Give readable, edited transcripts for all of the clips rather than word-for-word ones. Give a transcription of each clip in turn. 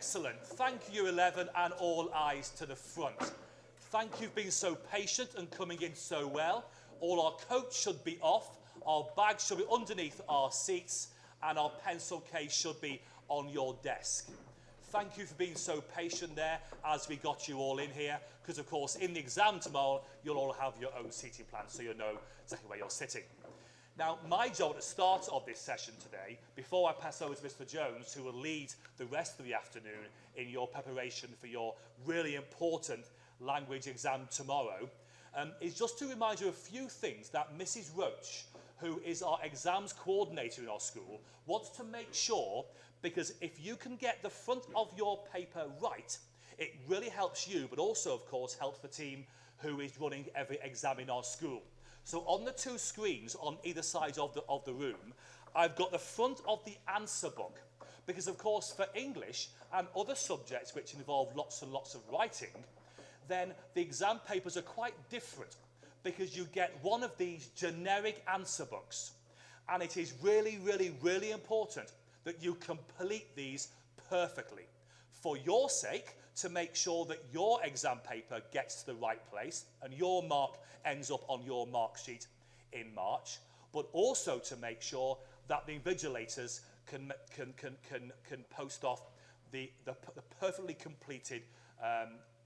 Excellent. Thank you, 11, and all eyes to the front. Thank you for being so patient and coming in so well. All our coats should be off, our bags should be underneath our seats, and our pencil case should be on your desk. Thank you for being so patient there as we got you all in here, because of course in the exam tomorrow you'll all have your own seating plan, so you'll know exactly where you're sitting. Now, my job at the start of this session today, before I pass over to Mr. Jones, who will lead the rest of the afternoon in your preparation for your really important language exam tomorrow, is just to remind you of a few things that Mrs. Roach, who is our exams coordinator in our school, wants to make sure, because if you can get the front of your paper right, it really helps you, but also, of course, helps the team who is running every exam in our school. So on the two screens on either side of the room, I've got the front of the answer book. Because, of course, for English and other subjects which involve lots and lots of writing, then the exam papers are quite different, because you get one of these generic answer books. And it is really, really, really important that you complete these perfectly. For your sake, to make sure that your exam paper gets to the right place and your mark ends up on your mark sheet in March, but also to make sure that the invigilators can post off the perfectly completed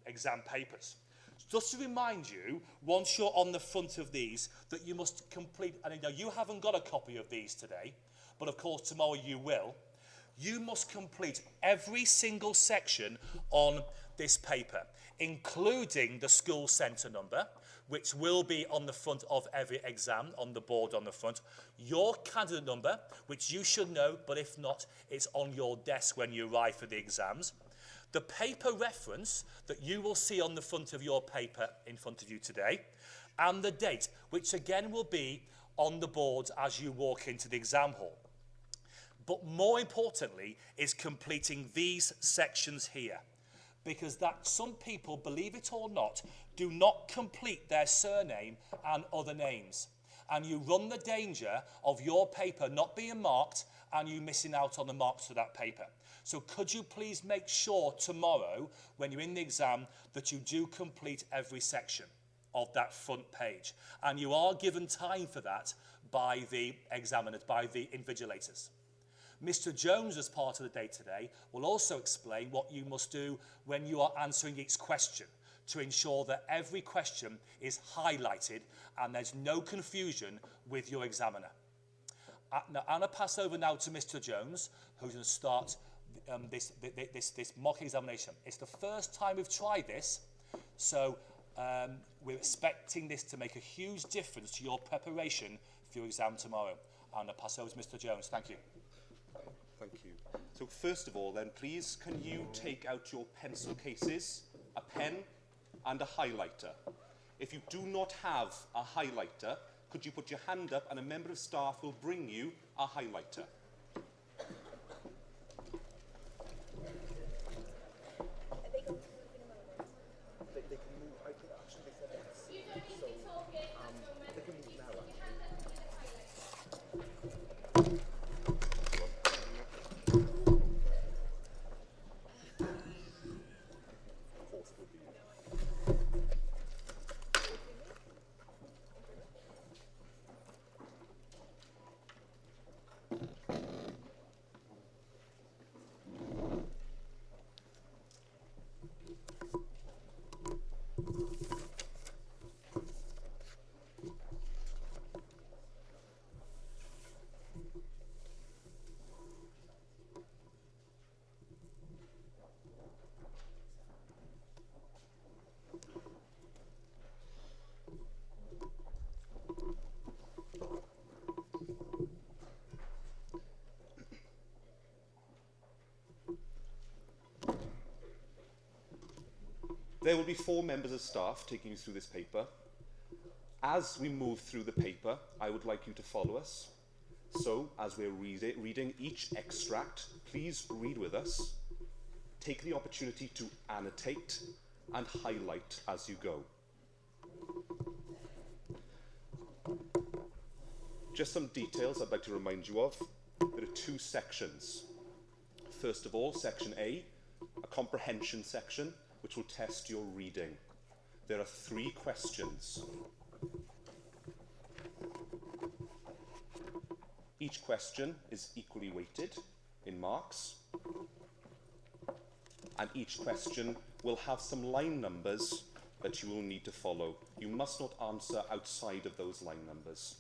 exam papers. Just to remind you, once you're on the front of these, that you must complete, and I know you haven't got a copy of these today, but of course tomorrow you will. You must complete every single section on this paper, including the school centre number, which will be on the front of every exam, on the board on the front. Your candidate number, which you should know, but if not, it's on your desk when you arrive for the exams. The paper reference that you will see on the front of your paper in front of you today, and the date, which again will be on the board as you walk into the exam hall. But more importantly is completing these sections here, because that some people, believe it or not, do not complete their surname and other names. And you run the danger of your paper not being marked and you missing out on the marks for that paper. So could you please make sure tomorrow, when you're in the exam, that you do complete every section of that front page. And you are given time for that by the examiners, by the invigilators. Mr. Jones, as part of the day today, will also explain what you must do when you are answering each question to ensure that every question is highlighted and there's no confusion with your examiner. Now, I'm going to pass over now to Mr. Jones, who's going to start this mock examination. It's the first time we've tried this, so we're expecting this to make a huge difference to your preparation for your exam tomorrow. I'm going to pass over to Mr. Jones. Thank you. Thank you. So first of all then, please, can you take out your pencil cases, a pen and a highlighter? If you do not have a highlighter, could you put your hand up and a member of staff will bring you a highlighter. There will be 4 members of staff taking you through this paper. As we move through the paper, I would like you to follow us. So, as we're reading each extract, please read with us. Take the opportunity to annotate and highlight as you go. Just some details I'd like to remind you of. There are 2 sections. First of all, section A, comprehension section, which will test your reading. There are 3 questions. Each question is equally weighted in marks, and each question will have some line numbers that you will need to follow. You must not answer outside of those line numbers.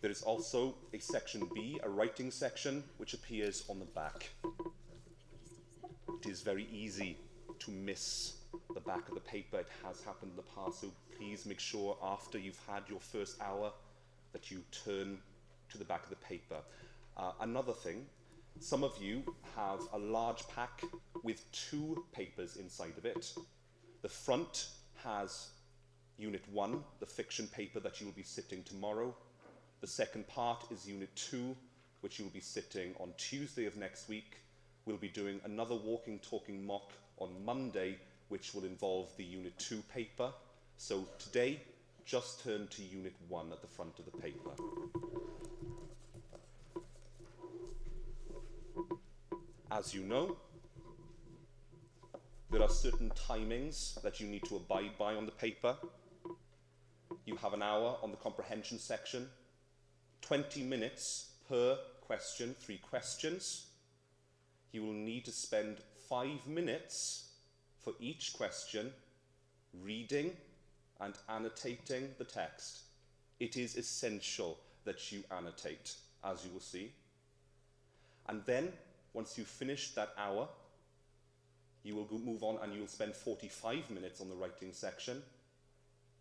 There is also a section B, a writing section, which appears on the back. It is very easy to miss the back of the paper. It has happened in the past, so please make sure after you've had your first hour that you turn to the back of the paper. Another thing, some of you have a large pack with 2 papers inside of it. The front has Unit 1, the fiction paper that you will be sitting tomorrow. The second part is Unit 2, which you will be sitting on Tuesday of next week. We'll be doing another walking, talking mock on Monday, which will involve the Unit 2 paper. So today, just turn to Unit 1 at the front of the paper. As you know, there are certain timings that you need to abide by on the paper. You have an hour on the comprehension section, 20 minutes per question, 3 questions. You will need to spend 5 minutes for each question reading and annotating the text. It is essential that you annotate, as you will see. And then, once you've finished that hour, you will move on and you'll spend 45 minutes on the writing section.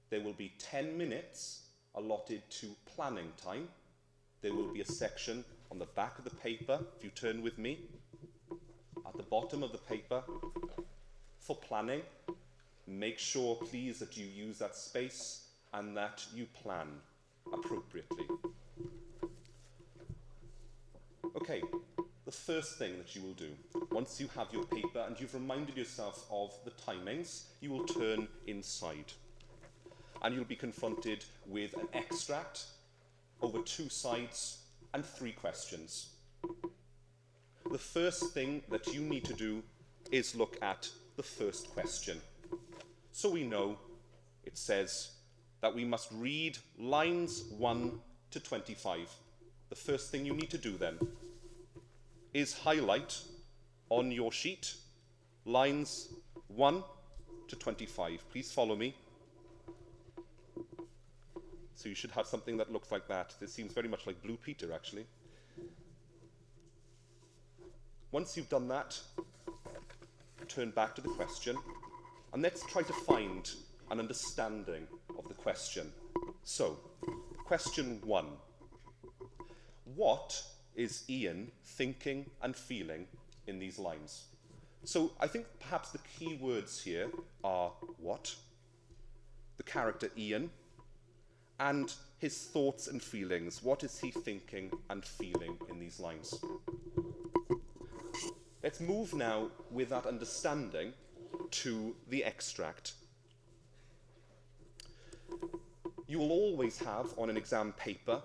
There will be 10 minutes allotted to planning time. There will be a section on the back of the paper, if you turn with me, at the bottom of the paper, for planning. Make sure, please, that you use that space and that you plan appropriately. Okay, the first thing that you will do, once you have your paper and you've reminded yourself of the timings, you will turn inside. And you'll be confronted with an extract over 2 sides and 3 questions. The first thing that you need to do is look at the first question. So we know it says that we must read lines 1 to 25. The first thing you need to do then is highlight on your sheet lines 1 to 25. Please follow me. So you should have something that looks like that. This seems very much like Blue Peter, actually. Once you've done that, turn back to the question, and let's try to find an understanding of the question. So, question 1. What is Ian thinking and feeling in these lines? So, I think perhaps the key words here are what, the character Ian, and his thoughts and feelings. What is he thinking and feeling in these lines? Let's move now with that understanding to the extract. You will always have on an exam paper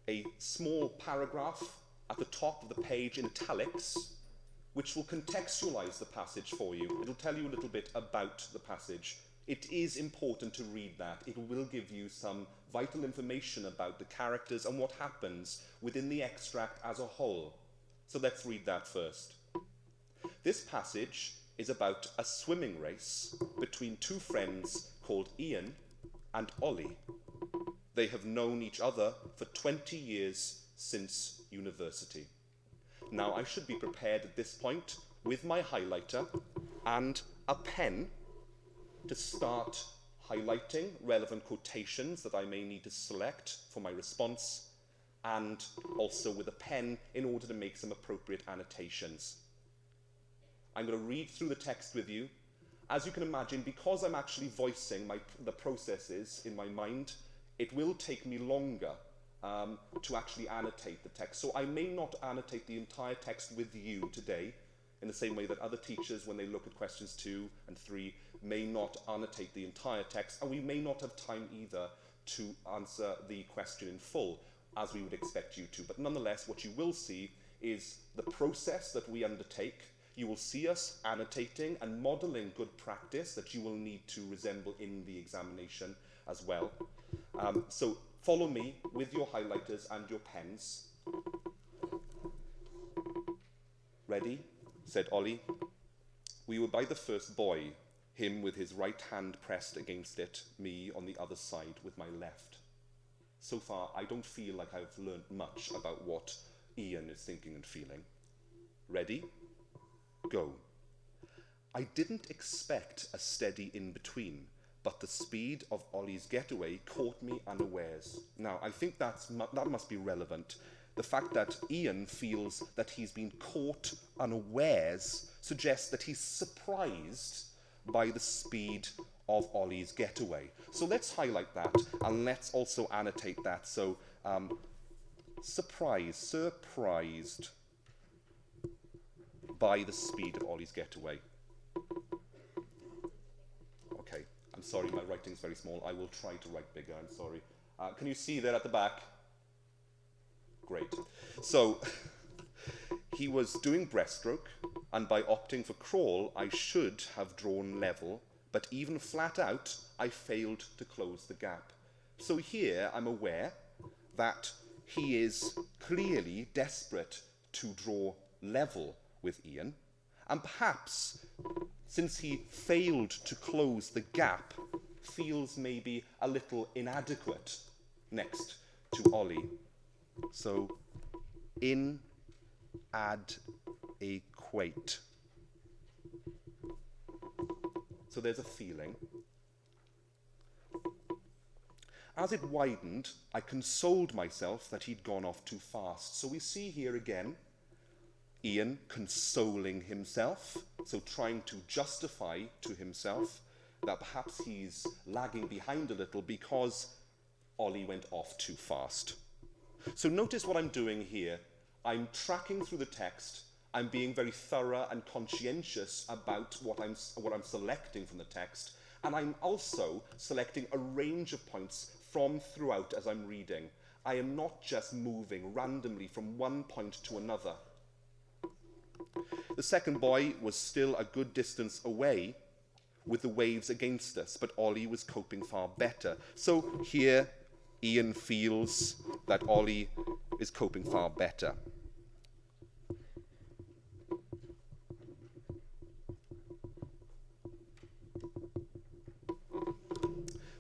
a small paragraph at the top of the page in italics, which will contextualize the passage for you. It'll tell you a little bit about the passage. It is important to read that. It will give you some vital information about the characters and what happens within the extract as a whole. So let's read that first. This passage is about a swimming race between 2 friends called Ian and Ollie. They have known each other for 20 years since university. Now, I should be prepared at this point with my highlighter and a pen to start highlighting relevant quotations that I may need to select for my response, and also with a pen in order to make some appropriate annotations. I'm going to read through the text with you. As you can imagine, because I'm actually voicing the processes in my mind, it will take me longer to actually annotate the text. So I may not annotate the entire text with you today, in the same way that other teachers, when they look at questions 2 and 3, may not annotate the entire text, and we may not have time either to answer the question in full, as we would expect you to. But nonetheless, what you will see is the process that we undertake. You will see us annotating and modelling good practice that you will need to resemble in the examination as well. So follow me with your highlighters and your pens. Ready? Said Ollie. We were by the first buoy, him with his right hand pressed against it, me on the other side with my left. So far, I don't feel like I've learnt much about what Ian is thinking and feeling. Ready? Go. I didn't expect a steady in-between, but the speed of Ollie's getaway caught me unawares. Now, I think that must be relevant. The fact that Ian feels that he's been caught unawares suggests that he's surprised by the speed of Ollie's getaway. So let's highlight that, and let's also annotate that. So, surprised by the speed of Ollie's getaway. Okay, I'm sorry, my writing's very small. I will try to write bigger, I'm sorry. Can you see there at the back? Great. So, he was doing breaststroke, and by opting for crawl, I should have drawn level, but even flat out, I failed to close the gap. So here, I'm aware that he is clearly desperate to draw level with Ian, and perhaps, since he failed to close the gap, feels maybe a little inadequate next to Ollie. So, inadequate. So there's a feeling. As it widened, I consoled myself that he'd gone off too fast. So we see here again Ian consoling himself, so trying to justify to himself that perhaps he's lagging behind a little because Ollie went off too fast. So notice what I'm doing here. I'm tracking through the text. I'm being very thorough and conscientious about what I'm selecting from the text, and I'm also selecting a range of points from throughout as I'm reading. I am not just moving randomly from one point to another. The second buoy was still a good distance away with the waves against us, but Ollie was coping far better. So here, Ian feels that Ollie is coping far better.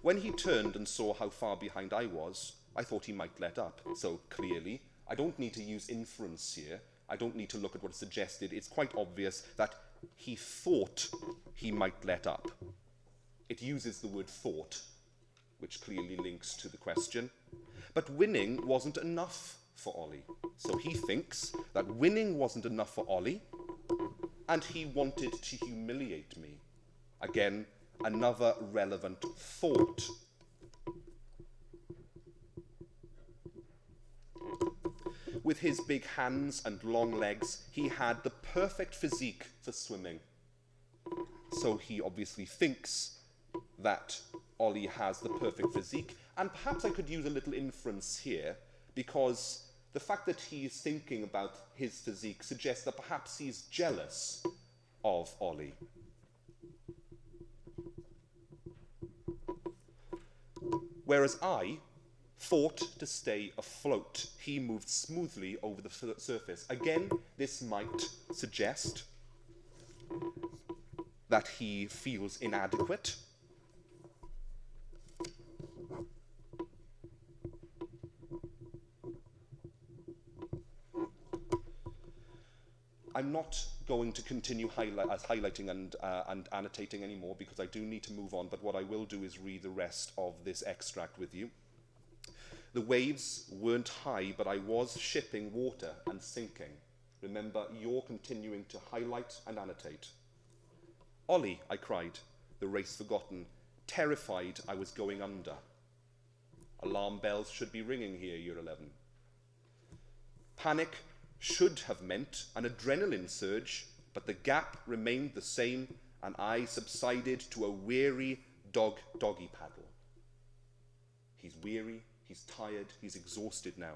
When he turned and saw how far behind I was, I thought he might let up. So clearly, I don't need to use inference here. I don't need to look at what's suggested. It's quite obvious that he thought he might let up. It uses the word thought, which clearly links to the question. But winning wasn't enough for Ollie. So he thinks that winning wasn't enough for Ollie, and he wanted to humiliate me. Again, another relevant thought. With his big hands and long legs, he had the perfect physique for swimming. So he obviously thinks that Ollie has the perfect physique, and perhaps I could use a little inference here, because the fact that he's thinking about his physique suggests that perhaps he's jealous of Ollie. Whereas I fought to stay afloat. He moved smoothly over the surface. Again, this might suggest that he feels inadequate. I'm not going to continue highlighting and annotating anymore because I do need to move on, but what I will do is read the rest of this extract with you. The waves weren't high, but I was shipping water and sinking. Remember, you're continuing to highlight and annotate. Ollie, I cried, the race forgotten, terrified I was going under. Alarm bells should be ringing here, Year 11. Panic should have meant an adrenaline surge, but the gap remained the same, and I subsided to a weary doggy paddle. He's weary, he's tired, he's exhausted now.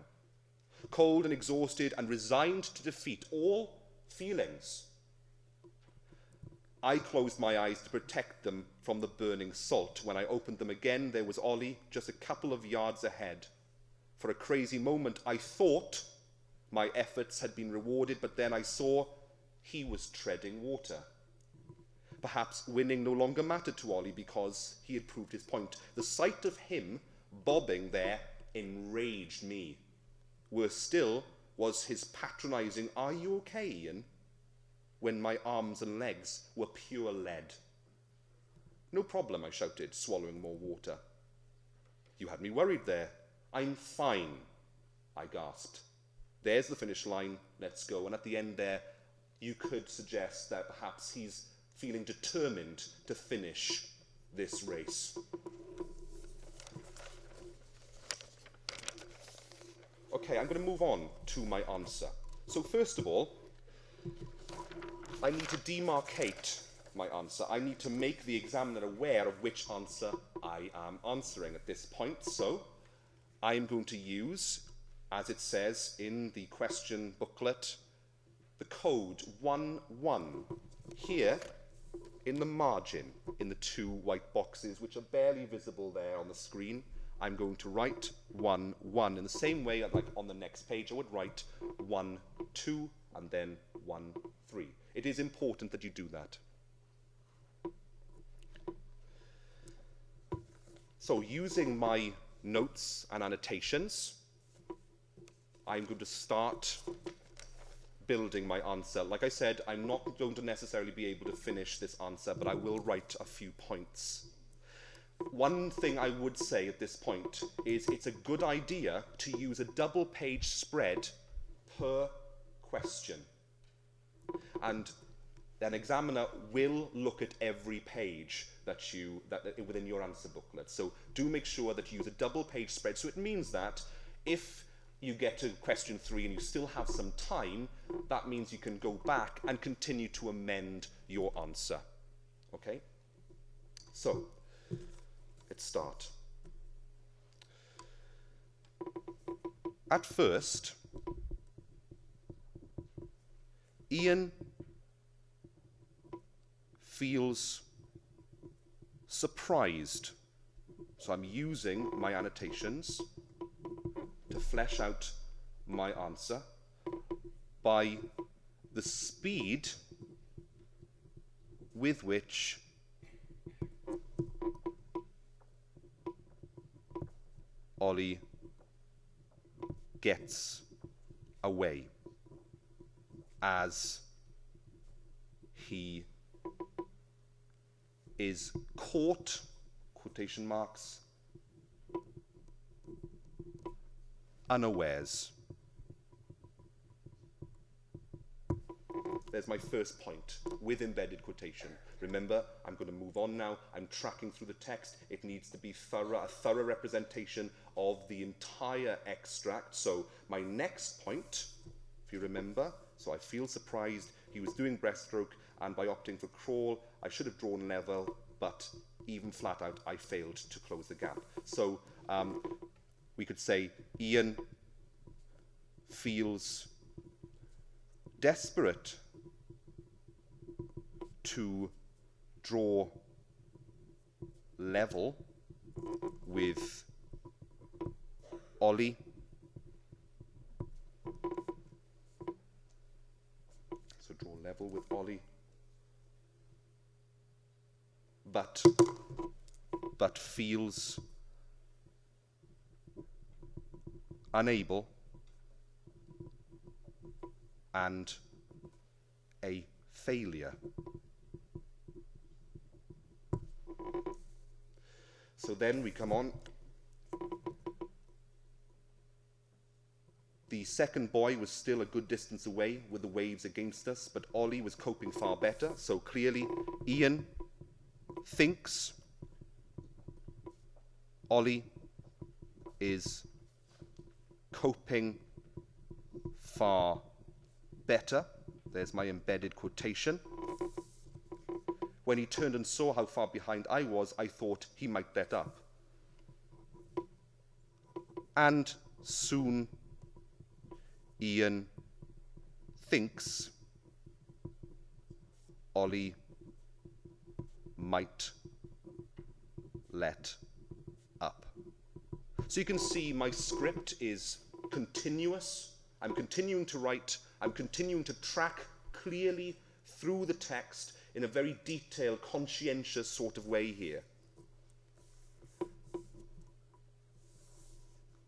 cold and exhausted and resigned to defeat all feelings. I closed my eyes to protect them from the burning salt. When I opened them again, there was Ollie just a couple of yards ahead. For a crazy moment, I thought my efforts had been rewarded, but then I saw he was treading water. Perhaps winning no longer mattered to Ollie because he had proved his point. The sight of him bobbing there enraged me. Worse still was his patronising, "Are you okay, Ian?" when my arms and legs were pure lead. "No problem," I shouted, swallowing more water. "You had me worried there." "I'm fine," I gasped. "There's the finish line, let's go." And at the end there, you could suggest that perhaps he's feeling determined to finish this race. Okay, I'm going to move on to my answer. So first of all, I need to demarcate my answer. I need to make the examiner aware of which answer I am answering at this point. So I am going to use, as it says in the question booklet, the code 11 here in the margin, in the two white boxes, which are barely visible there on the screen. I'm going to write 11 in the same way like on the next page I would write 12 and then 13. It is important that you do that. So using my notes and annotations, I'm going to start building my answer. Like I said, I'm not going to necessarily be able to finish this answer, but I will write a few points. One thing I would say at this point is it's a good idea to use a double-page spread per question. And an examiner will look at every page within your answer booklet. So do make sure that you use a double-page spread. So it means that if you get to question 3 and you still have some time, that means you can go back and continue to amend your answer. Okay? So let's start. At first, Ian feels surprised. So I'm using my annotations to flesh out my answer by the speed with which Ollie gets away as he is caught, quotation marks, unawares. There's my first point, with embedded quotation. Remember, I'm going to move on now. I'm tracking through the text. It needs to be thorough, a thorough representation of the entire extract. So my next point, if you remember, so I feel surprised. He was doing breaststroke, and by opting for crawl, I should have drawn level, but even flat out, I failed to close the gap. So we could say Ian feels desperate to draw level with Ollie. So draw level with Ollie. But feels unable and a failure. So then we come on. The second boy was still a good distance away with the waves against us, but Ollie was coping far better. So clearly, Ian thinks Ollie is coping far better. There's my embedded quotation. When he turned and saw how far behind I was, I thought he might let up. And soon Ian thinks Ollie might let up. So you can see my script is continuous. I'm continuing to write. I'm continuing to track clearly through the text in a very detailed, conscientious sort of way here.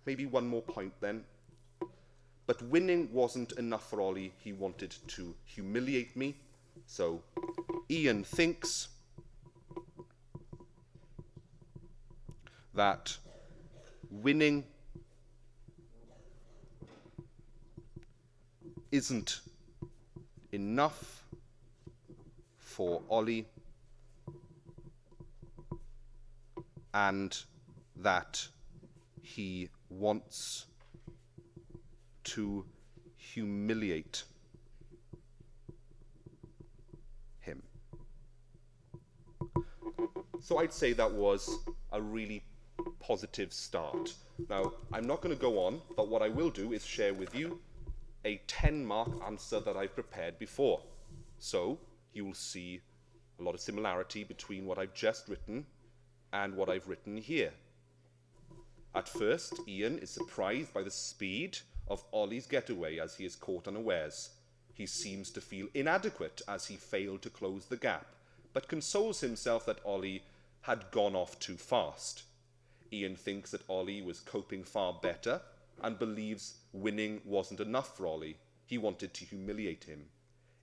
Maybe one more point then. But winning wasn't enough for Ollie. He wanted to humiliate me. So Ian thinks that winning isn't enough for Ollie, and that he wants to humiliate him. So I'd say that was a really positive start. Now, I'm not going to go on, but what I will do is share with you a 10-mark answer that I've prepared before. So you will see a lot of similarity between what I've just written and what I've written here. At first, Ian is surprised by the speed of Ollie's getaway as he is caught unawares. He seems to feel inadequate as he failed to close the gap, but consoles himself that Ollie had gone off too fast. Ian thinks that Ollie was coping far better and believes winning wasn't enough for Ollie. He wanted to humiliate him.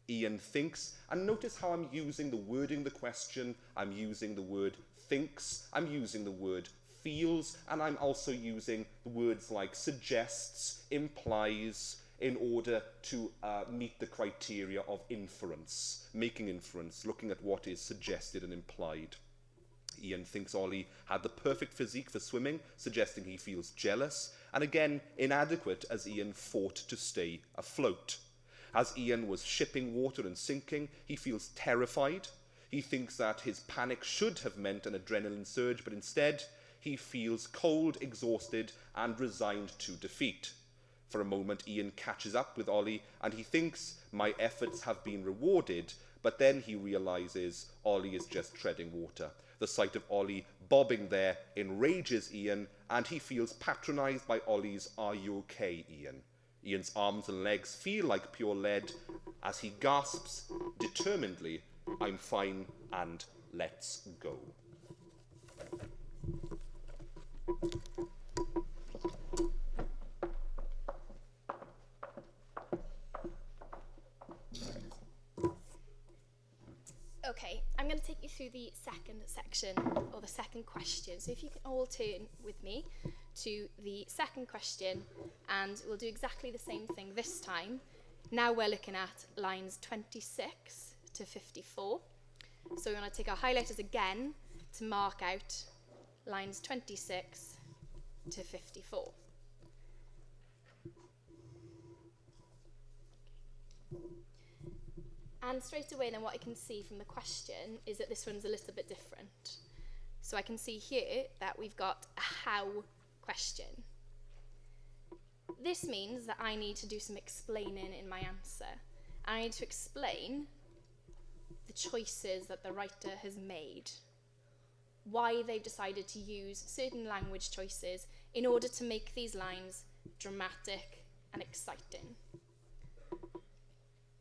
Ian thinks, and notice how I'm using the wording, the question, I'm using the word thinks, I'm using the word feels, and I'm also using the words like suggests, implies, in order to meet the criteria of inference, making inference, looking at what is suggested and implied. Ian thinks Ollie had the perfect physique for swimming, suggesting he feels jealous, and again, inadequate as Ian fought to stay afloat. As Ian was shipping water and sinking, he feels terrified. He thinks that his panic should have meant an adrenaline surge, but instead, he feels cold, exhausted, and resigned to defeat. For a moment, Ian catches up with Ollie, and he thinks, my efforts have been rewarded, but then he realises Ollie is just treading water. The sight of Ollie bobbing there enrages Ian, and he feels patronised by Ollie's "Are you okay, Ian?" Ian's arms and legs feel like pure lead as he gasps determinedly, I'm fine and let's go. Okay, I'm going to take you through the second section, or the second question. So if you can all turn with me to the second question, and we'll do exactly the same thing this time. Now we're looking at lines 26 to 54. So we're going to take our highlighters again to mark out lines 26 to 54. And straight away then what I can see from the question is that this one's a little bit different. So I can see here that we've got a how question. This means that I need to do some explaining in my answer. I need to explain the choices that the writer has made, why they've decided to use certain language choices in order to make these lines dramatic and exciting.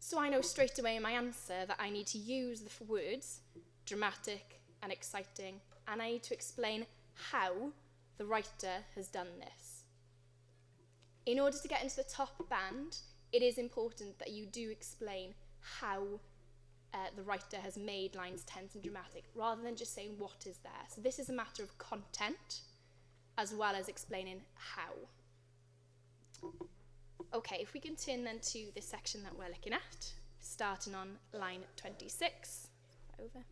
So I know straight away in my answer that I need to use the words dramatic and exciting, and I need to explain how the writer has done this. In order to get into the top band, it is important that you do explain how the writer has made lines tense and dramatic, rather than just saying what is there. So this is a matter of content, as well as explaining how. Okay, if we can turn then to the section that we're looking at, starting on line 26. Over.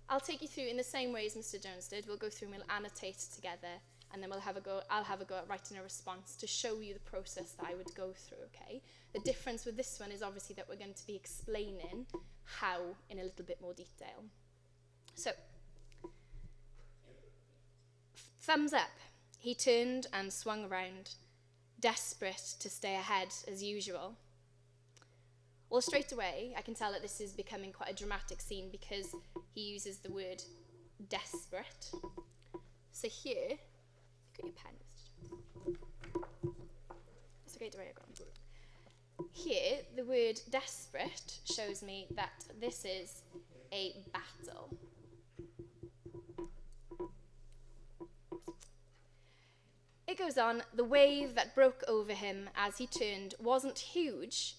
I'll take you through in the same way as Mr. Jones did. We'll go through and we'll annotate together, and then I'll have a go at writing a response to show you the process that I would go through, okay? The difference with this one is obviously that we're going to be explaining how in a little bit more detail. So, thumbs up. He turned and swung around. desperate to stay ahead as usual. Well, straight away, I can tell that this is becoming quite a dramatic scene because he uses the word desperate. So here, got your pen. It's okay to write it down. Here, the word desperate shows me that this is a battle. It goes on, the wave that broke over him as he turned wasn't huge,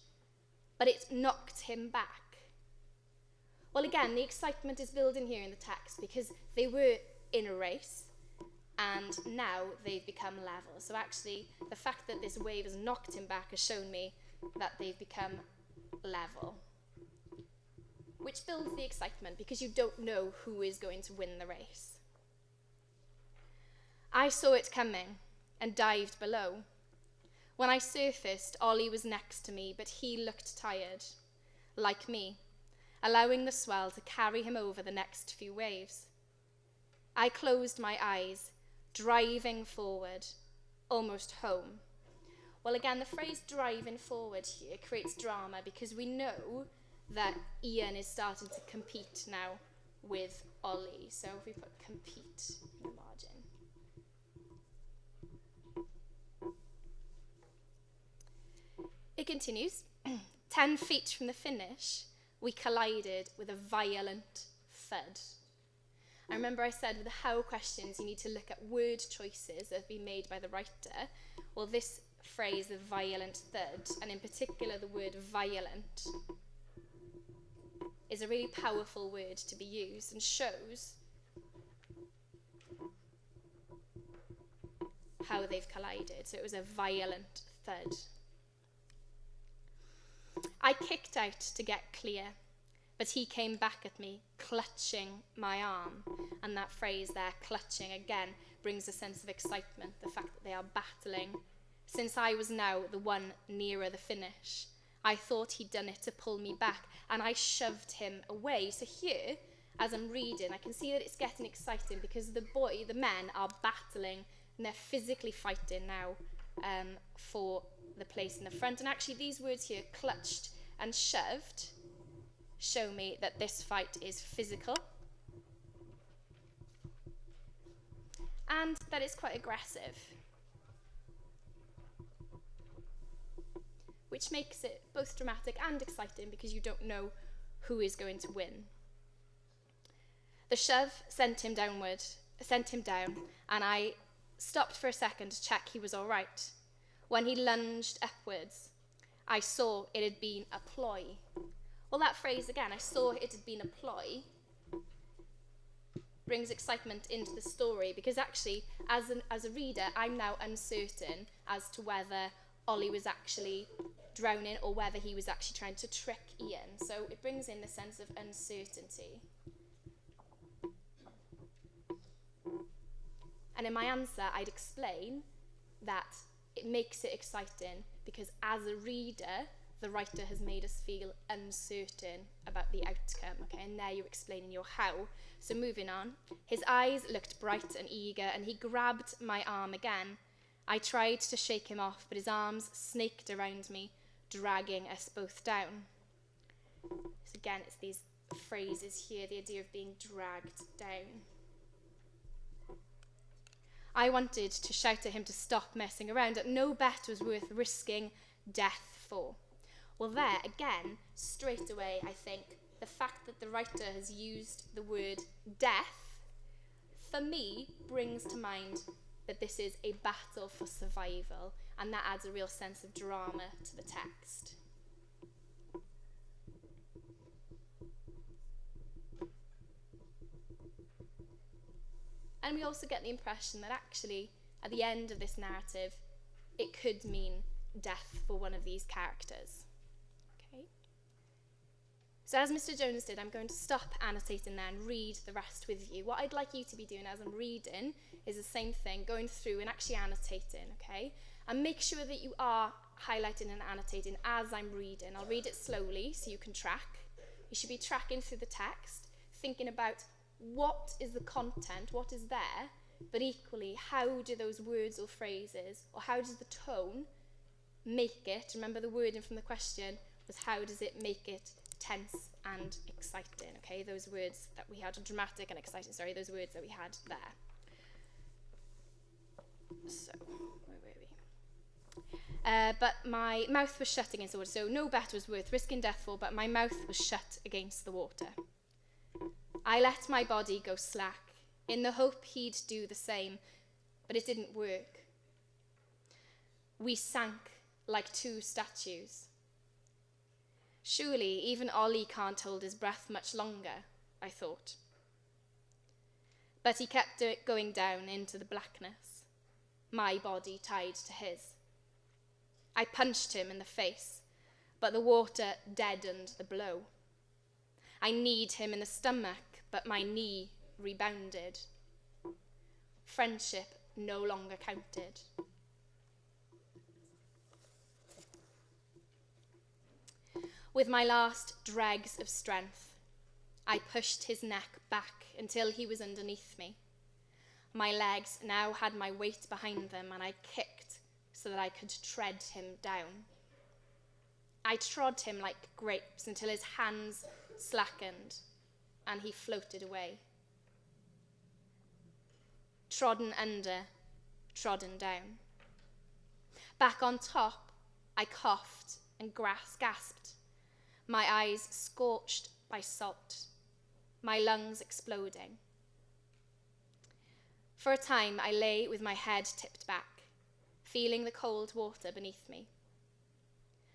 but it knocked him back. Well, again, the excitement is building here in the text because they were in a race and now they've become level. So actually, the fact that this wave has knocked him back has shown me that they've become level, which builds the excitement because you don't know who is going to win the race. I saw it coming and dived below. When I surfaced, Ollie was next to me, but he looked tired, like me, allowing the swell to carry him over the next few waves. I closed my eyes, driving forward, almost home. Well, again, the phrase driving forward here creates drama because we know that Ian is starting to compete now with Ollie. So if we put compete in the margin. It continues. 10 feet from the finish, we collided with a violent thud. I remember I said with the how questions, you need to look at word choices that have been made by the writer. Well, this phrase, the violent thud, and in particular the word violent, is a really powerful word to be used and shows how they've collided. So it was a violent thud. I kicked out to get clear, but he came back at me, clutching my arm. And that phrase there, clutching, again, brings a sense of excitement, the fact that they are battling. Since I was now the one nearer the finish, I thought he'd done it to pull me back, and I shoved him away. So here, as I'm reading, I can see that it's getting exciting because the men are battling, and they're physically fighting now for the place in the front. And actually these words here, clutched and shoved, show me that this fight is physical and that it's quite aggressive, which makes it both dramatic and exciting because you don't know who is going to win. The shove sent him down, and I stopped for a second to check he was all right. When he lunged upwards, I saw it had been a ploy. Well, that phrase again, I saw it had been a ploy, brings excitement into the story because actually, as a reader, I'm now uncertain as to whether Ollie was actually drowning or whether he was actually trying to trick Ian. So it brings in the sense of uncertainty. And in my answer, I'd explain that it makes it exciting because as a reader, the writer has made us feel uncertain about the outcome, okay? And there you're explaining your how. So moving on. His eyes looked bright and eager, and he grabbed my arm again. I tried to shake him off, but his arms snaked around me, dragging us both down. So again, it's these phrases here, the idea of being dragged down. I wanted to shout at him to stop messing around, that no bet was worth risking death for. Well, there, again, straight away, I think, the fact that the writer has used the word death, for me, brings to mind that this is a battle for survival, and that adds a real sense of drama to the text. And we also get the impression that actually, at the end of this narrative, it could mean death for one of these characters. Okay. So as Mr. Jones did, I'm going to stop annotating there and read the rest with you. What I'd like you to be doing as I'm reading is the same thing, going through and actually annotating, okay? And make sure that you are highlighting and annotating as I'm reading. I'll read it slowly so you can track. You should be tracking through the text, thinking about what is the content, what is there, but equally, how do those words or phrases, or how does the tone make it, remember the wording from the question was how does it make it tense and exciting, okay? Those words that we had, dramatic and exciting, sorry, those words that we had there. So, where were we? But my mouth was shut against the water, so no bet was worth risking death for, but my mouth was shut against the water. I let my body go slack, in the hope he'd do the same, but it didn't work. We sank like two statues. Surely even Ollie can't hold his breath much longer, I thought. But he kept going down into the blackness, my body tied to his. I punched him in the face, but the water deadened the blow. I kneed him in the stomach, but my knee rebounded. Friendship no longer counted. With my last dregs of strength, I pushed his neck back until he was underneath me. My legs now had my weight behind them, and I kicked so that I could tread him down. I trod him like grapes until his hands slackened and he floated away. Trodden under, trodden down. Back on top, I coughed and gasped, my eyes scorched by salt, my lungs exploding. For a time, I lay with my head tipped back, feeling the cold water beneath me.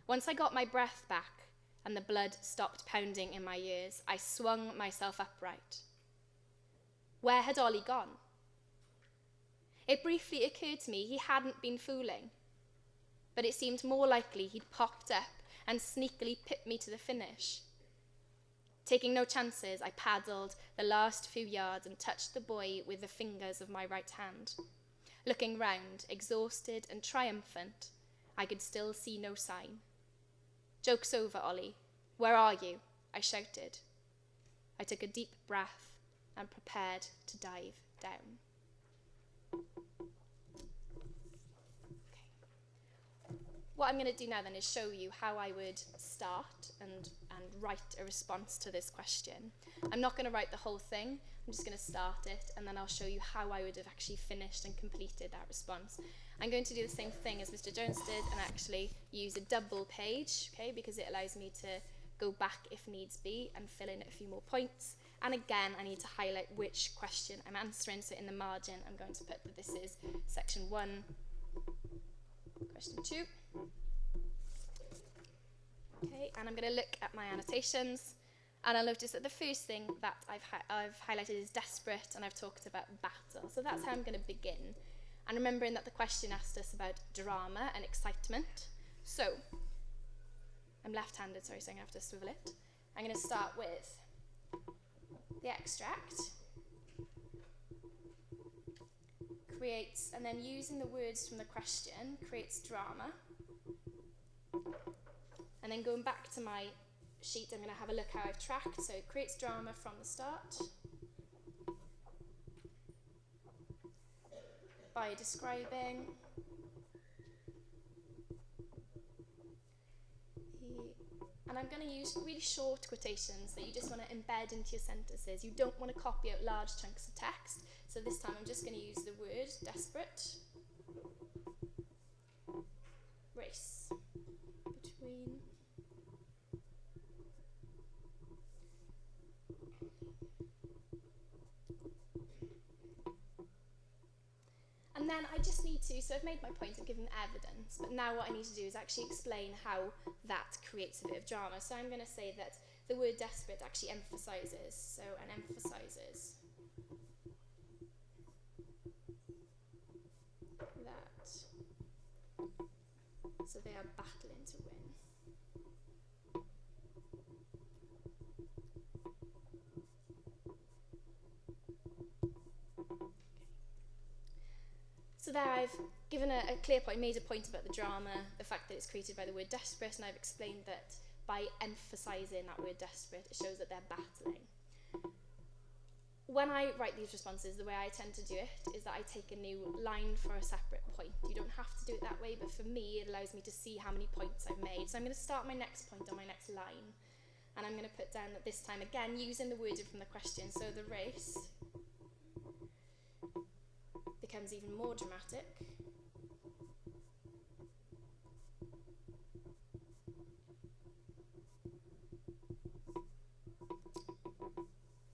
Once I got my breath back and the blood stopped pounding in my ears, I swung myself upright. Where had Ollie gone? It briefly occurred to me he hadn't been fooling, but it seemed more likely he'd popped up and sneakily pipped me to the finish. Taking no chances, I paddled the last few yards and touched the boy with the fingers of my right hand. Looking round, exhausted and triumphant, I could still see no sign. Joke's over, Ollie. Where are you? I shouted. I took a deep breath and prepared to dive down. What I'm going to do now then is show you how I would start and write a response to this question. I'm not going to write the whole thing, I'm just going to start it, and then I'll show you how I would have actually finished and completed that response. I'm going to do the same thing as Mr. Jones did and actually use a double page, okay, because it allows me to go back if needs be and fill in a few more points. And again, I need to highlight which question I'm answering, so in the margin I'm going to put that this is section 1, question 2. Okay, and I'm going to look at my annotations, and I'll notice that the first thing that I've highlighted is desperate, and I've talked about battle. So that's how I'm going to begin. And remembering that the question asked us about drama and excitement. So, I'm left-handed, sorry, so I'm going to have to swivel it. I'm going to start with the extract. Creates, and then using the words from the question, creates drama. And then going back to my sheet, I'm going to have a look how I've tracked. So it creates drama from the start by describing and I'm going to use really short quotations that you just want to embed into your sentences. You don't want to copy out large chunks of text. So this time I'm just going to use the word desperate. Race between and then I just need to, so I've made my point, I've given evidence, but now what I need to do is actually explain how that creates a bit of drama. So I'm going to say that the word desperate actually emphasises, so and emphasises that, so they are battling to win. So there I've given a clear point, made a point about the drama, the fact that it's created by the word desperate, and I've explained that by emphasising that word desperate, it shows that they're battling. when I write these responses, the way I tend to do it is that I take a new line for a separate point. You don't have to do it that way, but for me, it allows me to see how many points I've made. So I'm going to start my next point on my next line, and I'm going to put down that this time, again, using the wording from the question, so the race becomes even more dramatic.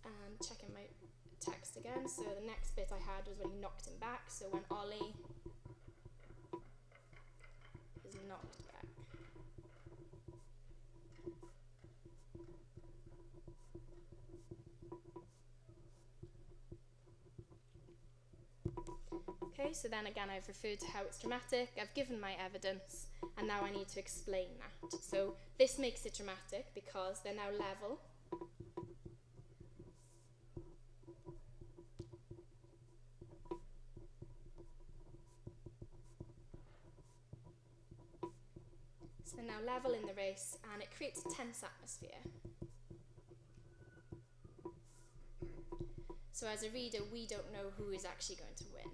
And checking my text again, so the next bit I had was when he knocked him back, so when Ollie is knocked back. Okay, so then again I've referred to how it's dramatic, I've given my evidence, and now I need to explain that. So this makes it dramatic because they're now level. So they're now level in the race, and it creates a tense atmosphere. So as a reader, we don't know who is actually going to win.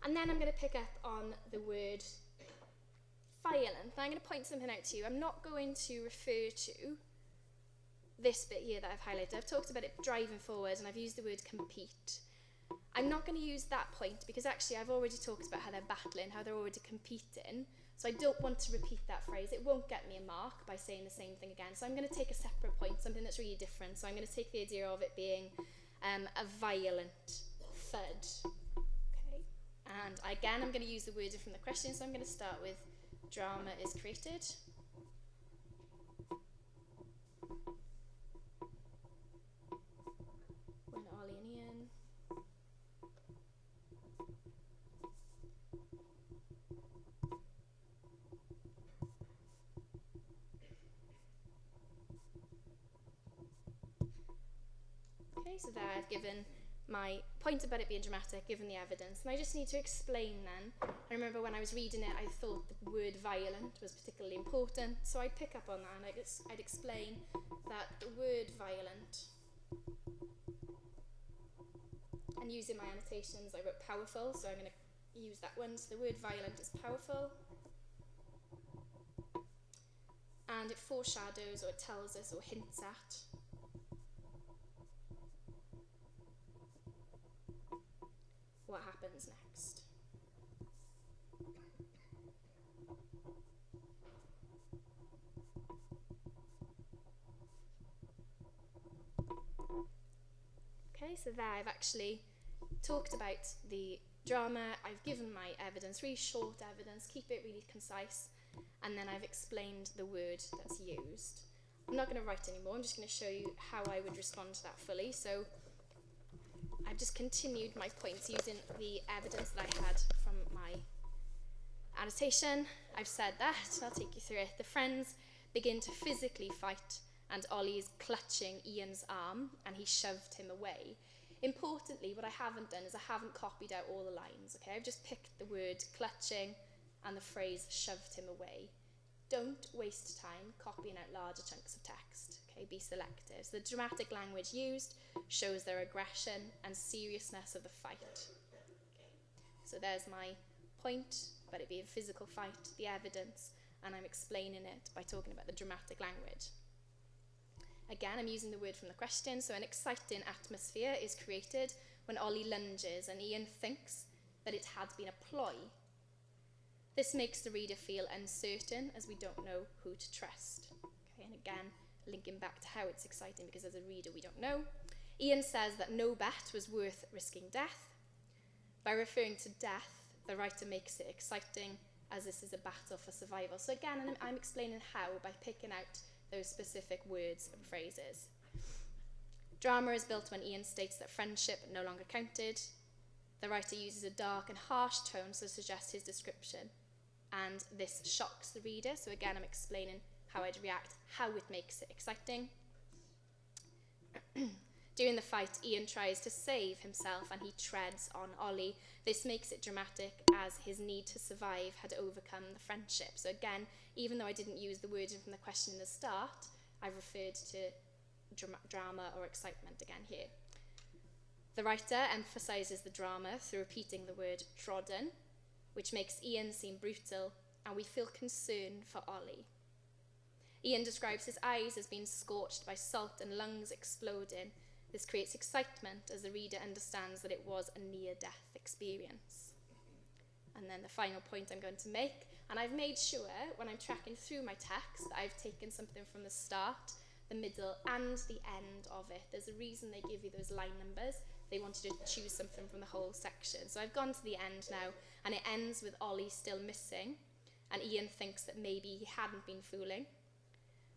And then I'm going to pick up on the word violent. Now I'm going to point something out to you. I'm not going to refer to this bit here that I've highlighted. I've talked about it driving forward, and I've used the word compete. I'm not going to use that point because actually I've already talked about how they're battling, how they're already competing. So I don't want to repeat that phrase. It won't get me a mark by saying the same thing again. So I'm going to take a separate point, something that's really different. So I'm going to take the idea of it being a violent thud. Okay. And again, I'm going to use the wording from the question. So I'm going to start with drama is created. When Ollie and Ian okay, so there I've given my point about it being dramatic, given the evidence, and I just need to explain then. I remember when I was reading it, I thought the word violent was particularly important, so I'd pick up on that and I'd explain that the word violent, and using my annotations, I wrote powerful, so I'm going to use that one. So the word violent is powerful, and it foreshadows, or it tells us, or hints at what happens next. Okay, so there I've actually talked about the drama, I've given my evidence, really short evidence, keep it really concise, and then I've explained the word that's used. I'm not going to write anymore, I'm just going to show you how I would respond to that fully. So I've just continued my points using the evidence that I had from my annotation. I've said that, I'll take you through it. The friends begin to physically fight, and Ollie is clutching Ian's arm, and he shoved him away. Importantly, what I haven't done is I haven't copied out all the lines, okay? I've just picked the word clutching and the phrase shoved him away. Don't waste time copying out larger chunks of text, okay? Be selective. So the dramatic language used shows their aggression and seriousness of the fight. Okay. So there's my point about it being a physical fight, the evidence, and I'm explaining it by talking about the dramatic language. Again, I'm using the word from the question, so an exciting atmosphere is created when Ollie lunges and Ian thinks that it had been a ploy. This makes the reader feel uncertain, as we don't know who to trust. Okay, and again, linking back to how it's exciting, because as a reader we don't know. Ian says that no bet was worth risking death. By referring to death, the writer makes it exciting, as this is a battle for survival. So again, I'm explaining how by picking out those specific words and phrases. Drama is built when Ian states that friendship no longer counted. The writer uses a dark and harsh tone to suggest his description, and this shocks the reader. So again, I'm explaining how I'd react, how it makes it exciting. During the fight, Ian tries to save himself and he treads on Ollie. This makes it dramatic as his need to survive had overcome the friendship. So again, even though I didn't use the wording from the question in the start, I've referred to drama or excitement again here. The writer emphasises the drama through repeating the word trodden, which makes Ian seem brutal, and we feel concern for Ollie. Ian describes his eyes as being scorched by salt and lungs exploding. This creates excitement as the reader understands that it was a near-death experience. And then the final point I'm going to make, and I've made sure when I'm tracking through my text that I've taken something from the start, the middle and the end of it. There's a reason they give you those line numbers. They wanted to choose something from the whole section. So I've gone to the end now, and it ends with Ollie still missing, and Ian thinks that maybe he hadn't been fooling.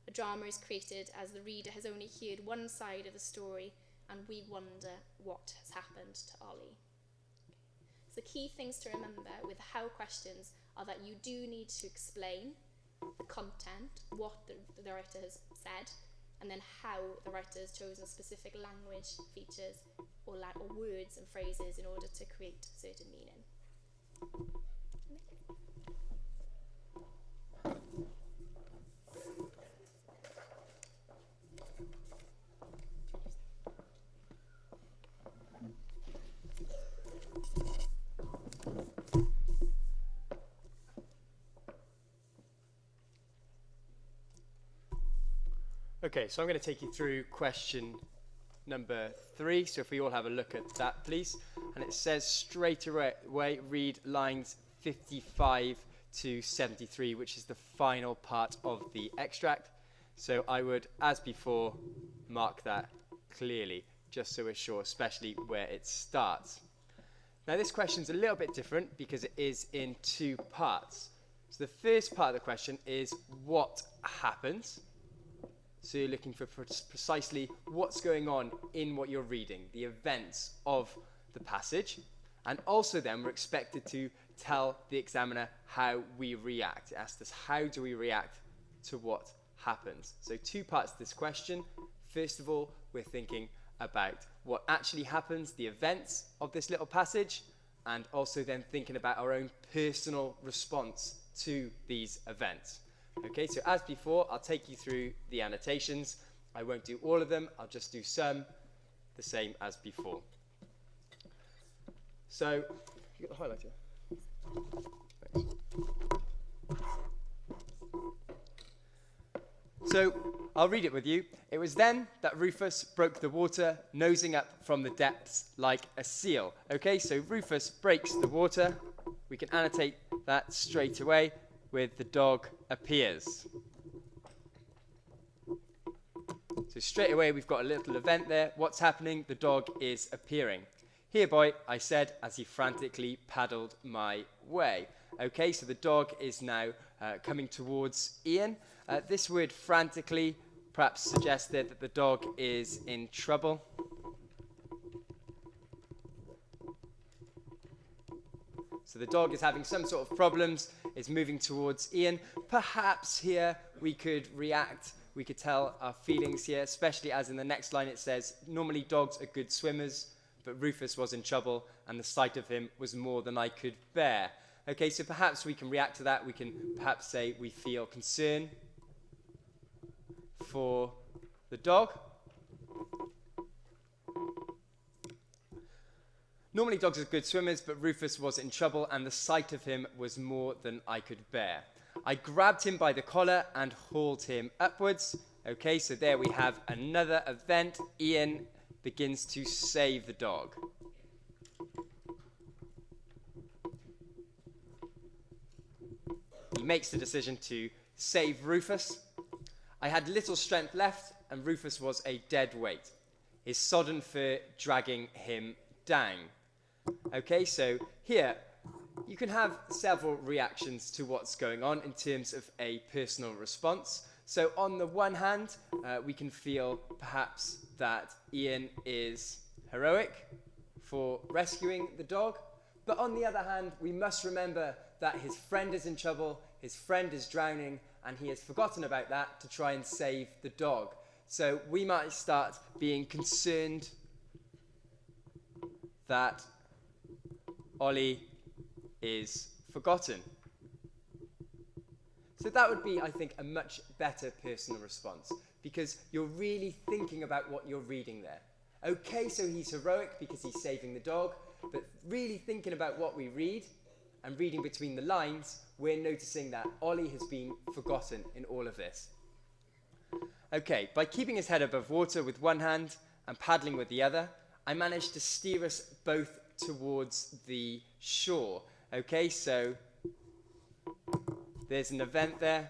The drama is created as the reader has only heard one side of the story, and we wonder what has happened to Ollie. So the key things to remember with how questions are that you do need to explain the content, what the writer has said, and then how the writer has chosen specific language features or words and phrases in order to create certain meaning. Okay, so I'm going to take you through question number 3. So if we all have a look at that, please. And it says straight away, read lines 55 to 73, which is the final part of the extract. So I would, as before, mark that clearly, just so we're sure, especially where it starts. Now this question's a little bit different because it is in 2 parts. So the first part of the question is what happens? So you're looking for precisely what's going on in what you're reading, the events of the passage. And also then we're expected to tell the examiner how we react. It asks us how do we react to what happens. So 2 parts to this question. First of all, we're thinking about what actually happens, the events of this little passage, and also then thinking about our own personal response to these events. Okay, so as before, I'll take you through the annotations. I won't do all of them, I'll just do some, the same as before. So, you got the highlighter? Thanks. So, I'll read it with you. It was then that Rufus broke the water, nosing up from the depths like a seal. Okay, so Rufus breaks the water. We can annotate that straight away with the dog appears. So straight away we've got a little event there. What's happening? The dog is appearing. Here, boy, I said as he frantically paddled my way. Okay, so the dog is now coming towards Ian. This word frantically perhaps suggested that the dog is in trouble. So the dog is having some sort of problems, is moving towards Ian. Perhaps here we could react, we could tell our feelings here, especially as in the next line it says, normally dogs are good swimmers, but Rufus was in trouble and the sight of him was more than I could bear. Okay, so perhaps we can react to that. We can perhaps say we feel concern for the dog. Normally dogs are good swimmers, but Rufus was in trouble and the sight of him was more than I could bear. I grabbed him by the collar and hauled him upwards. Okay, so there we have another event. Ian begins to save the dog. He makes the decision to save Rufus. I had little strength left and Rufus was a dead weight, his sodden fur dragging him down. Okay, so here you can have several reactions to what's going on in terms of a personal response. So on the one hand, we can feel perhaps that Ian is heroic for rescuing the dog. But on the other hand, we must remember that his friend is in trouble, his friend is drowning, and he has forgotten about that to try and save the dog. So we might start being concerned that Ollie is forgotten. So that would be, I think, a much better personal response, because you're really thinking about what you're reading there. Okay, so he's heroic because he's saving the dog, but really thinking about what we read and reading between the lines, we're noticing that Ollie has been forgotten in all of this. Okay, by keeping his head above water with one hand and paddling with the other, I managed to steer us both towards the shore. Okay, so there's an event there,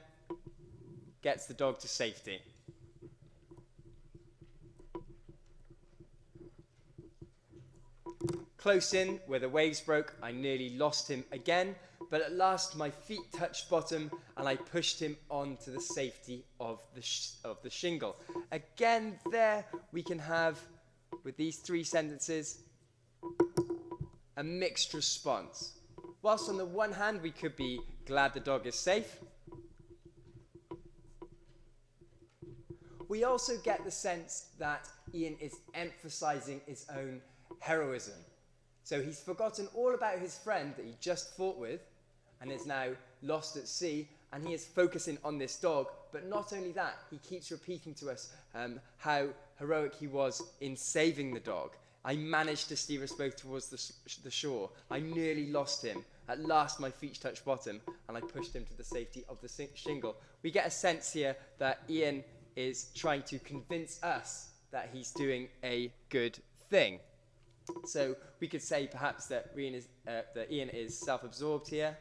gets the dog to safety. Close in, where the waves broke, I nearly lost him again, but at last my feet touched bottom and I pushed him onto the safety of the shingle. Again, there we can have, with these three sentences, a mixed response. Whilst on the one hand we could be glad the dog is safe, we also get the sense that Ian is emphasizing his own heroism. So he's forgotten all about his friend that he just fought with and is now lost at sea, and he is focusing on this dog. But not only that, he keeps repeating to us how heroic he was in saving the dog. I managed to steer us both towards the shore. I nearly lost him. At last my feet touched bottom and I pushed him to the safety of the shingle. We get a sense here that Ian is trying to convince us that he's doing a good thing. So we could say perhaps that Ian is self-absorbed here.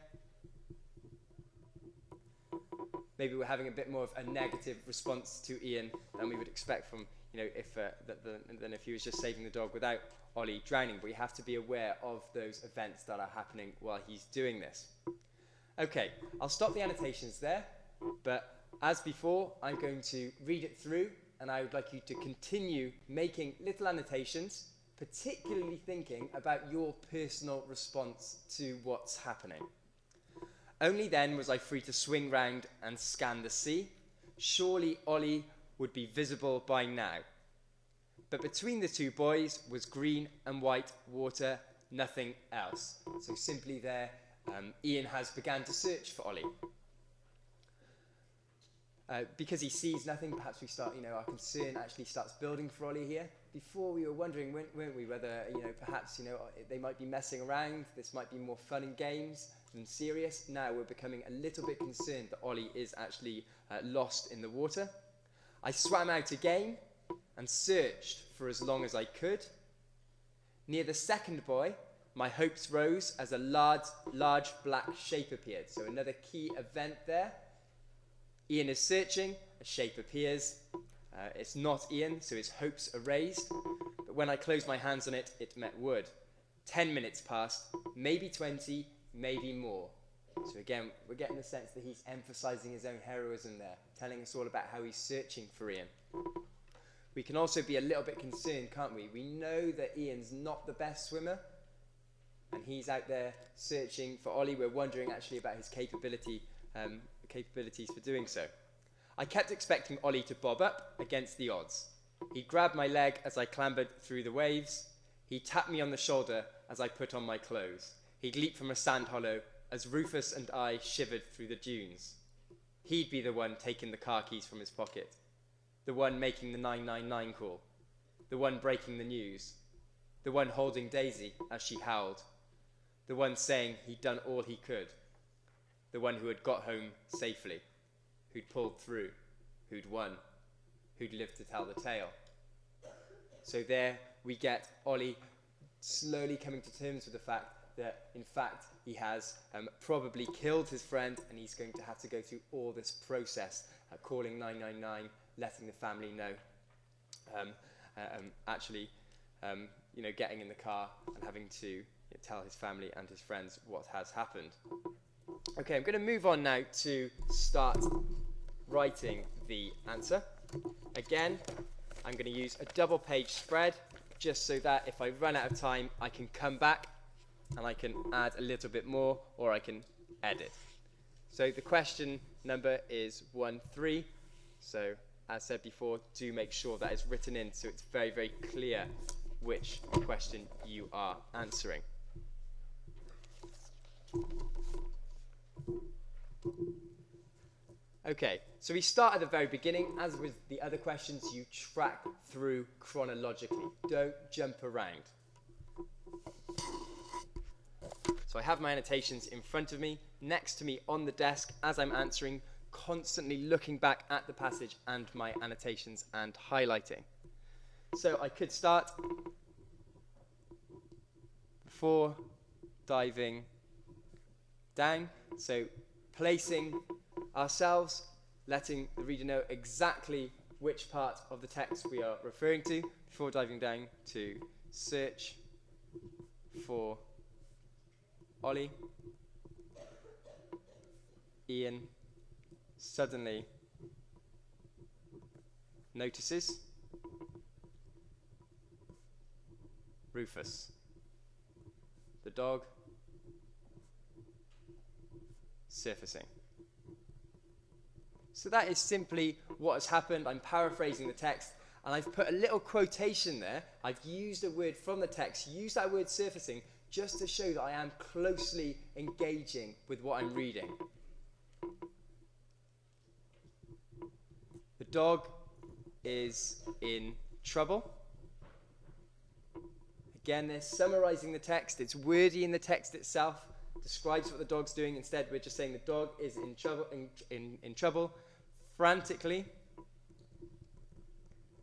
Maybe we're having a bit more of a negative response to Ian than we would expect from, than if he was just saving the dog without Ollie drowning. But we have to be aware of those events that are happening while he's doing this. Okay, I'll stop the annotations there, but as before, I'm going to read it through, and I would like you to continue making little annotations, particularly thinking about your personal response to what's happening. Only then was I free to swing round and scan the sea. Surely Ollie would be visible by now. But between the two boys was green and white water, nothing else. So simply there, Ian has begun to search for Ollie. Because he sees nothing, perhaps we start, our concern actually starts building for Ollie here. Before we were wondering, weren't we, whether, perhaps, they might be messing around, this might be more fun and games than serious. Now we're becoming a little bit concerned that Ollie is actually lost in the water. I swam out again and searched for as long as I could. Near the second boy, my hopes rose as a large black shape appeared. So another key event there. Ian is searching, a shape appears. It's not Ian, so his hopes are raised. But when I closed my hands on it, it met wood. 10 minutes passed, maybe 20, maybe more. So again, we're getting the sense that he's emphasizing his own heroism there, telling us all about how he's searching for Ian. We can also be a little bit concerned, can't we? We know that Ian's not the best swimmer, and he's out there searching for Ollie. We're wondering actually about his capabilities for doing so. I kept expecting Ollie to bob up against the odds. He grabbed my leg as I clambered through the waves. He tapped me on the shoulder as I put on my clothes. He'd leap from a sand hollow as Rufus and I shivered through the dunes. He'd be the one taking the car keys from his pocket, the one making the 999 call, the one breaking the news, the one holding Daisy as she howled, the one saying he'd done all he could, the one who had got home safely, who'd pulled through, who'd won, who'd lived to tell the tale. So there we get Ollie slowly coming to terms with the fact that, in fact, he has probably killed his friend, and he's going to have to go through all this process, calling 999, letting the family know, getting in the car and having to tell his family and his friends what has happened. Okay, I'm going to move on now to start writing the answer. Again, I'm going to use a double page spread just so that if I run out of time, I can come back and I can add a little bit more, or I can edit. So the question number is 1-3. So as said before, do make sure that it's written in so it's very, very clear which question you are answering. Okay, so we start at the very beginning. As with the other questions, you track through chronologically. Don't jump around. So I have my annotations in front of me, next to me on the desk as I'm answering, constantly looking back at the passage and my annotations and highlighting. So I could start before diving down. So placing ourselves, letting the reader know exactly which part of the text we are referring to before diving down to search for Ollie. Ian suddenly notices Rufus, the dog, surfacing. So that is simply what has happened. I'm paraphrasing the text, and I've put a little quotation there. I've used a word from the text, used that word surfacing, just to show that I am closely engaging with what I'm reading. The dog is in trouble. Again, they're summarizing the text. It's wordy in the text itself, describes what the dog's doing. Instead, we're just saying the dog is in trouble, in trouble, frantically.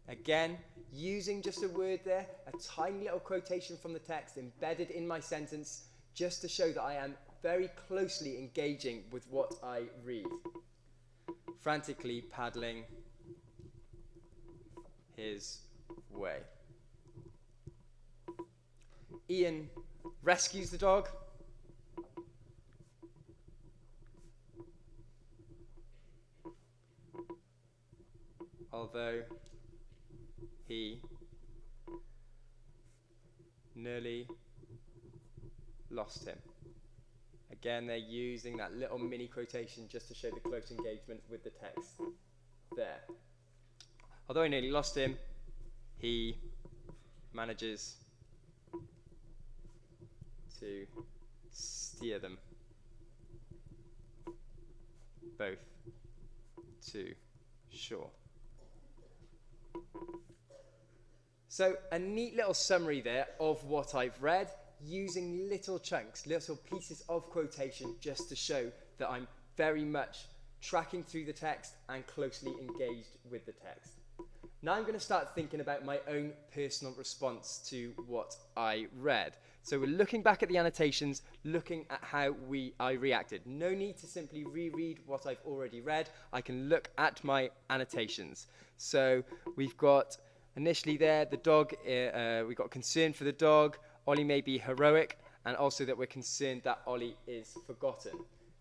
Again, using just a word there, a tiny little quotation from the text embedded in my sentence, just to show that I am very closely engaging with what I read. Frantically paddling his way. Ian rescues the dog. Although he nearly lost him. Again, they're using that little mini quotation just to show the close engagement with the text there. Although he nearly lost him, he manages to steer them both to shore. So a neat little summary there of what I've read, using little chunks, little pieces of quotation just to show that I'm very much tracking through the text and closely engaged with the text. Now I'm going to start thinking about my own personal response to what I read. So we're looking back at the annotations, looking at how I reacted. No need to simply reread what I've already read. I can look at my annotations. So we've got initially there, the dog, we got concern for the dog, Ollie may be heroic, and also that we're concerned that Ollie is forgotten.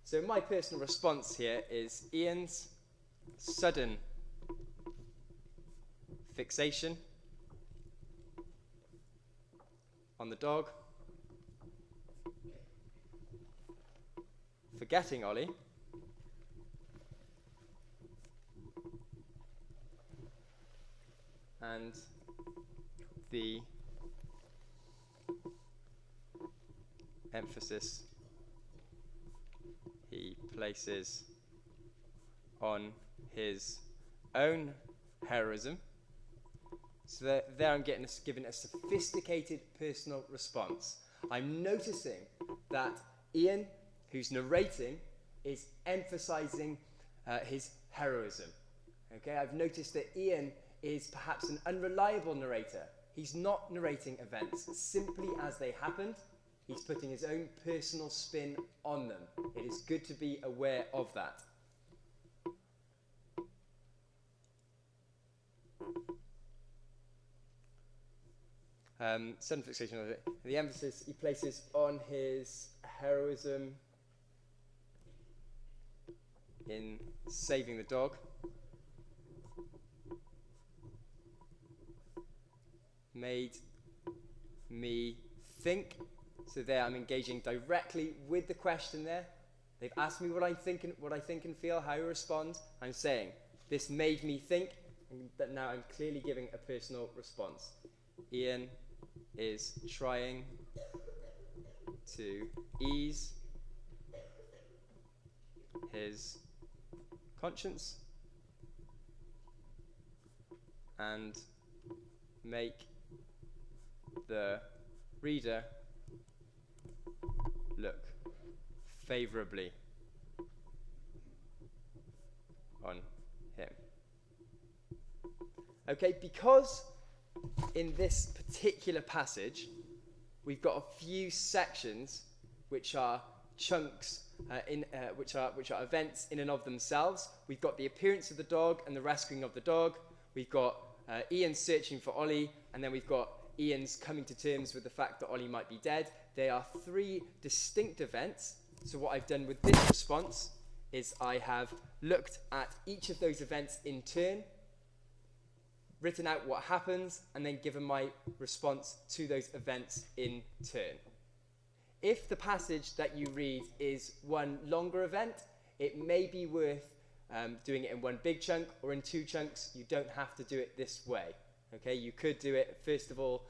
So my personal response here is Ian's sudden fixation on the dog, forgetting Ollie, and the emphasis he places on his own heroism. So there I'm giving a sophisticated personal response. I'm noticing that Ian, who's narrating, is emphasizing his heroism. Okay, I've noticed that Ian is perhaps an unreliable narrator. He's not narrating events simply as they happened. He's putting his own personal spin on them. It is good to be aware of that. Sudden fixation of it. The emphasis he places on his heroism in saving the dog. Made me think. So there I'm engaging directly with the question there. They've asked me what I think and feel, how I respond. I'm saying, this made me think. And that now I'm clearly giving a personal response. Ian is trying to ease his conscience and make the reader look favourably on him. Okay, because in this particular passage we've got a few sections which are chunks, which are events in and of themselves. We've got the appearance of the dog and the rescuing of the dog. We've got Ian searching for Ollie, and then we've got Ian's coming to terms with the fact that Ollie might be dead. They are three distinct events. So what I've done with this response is I have looked at each of those events in turn, written out what happens, and then given my response to those events in turn. If the passage that you read is one longer event, it may be worth doing it in one big chunk or in two chunks. You don't have to do it this way. Okay, you could do it first of all,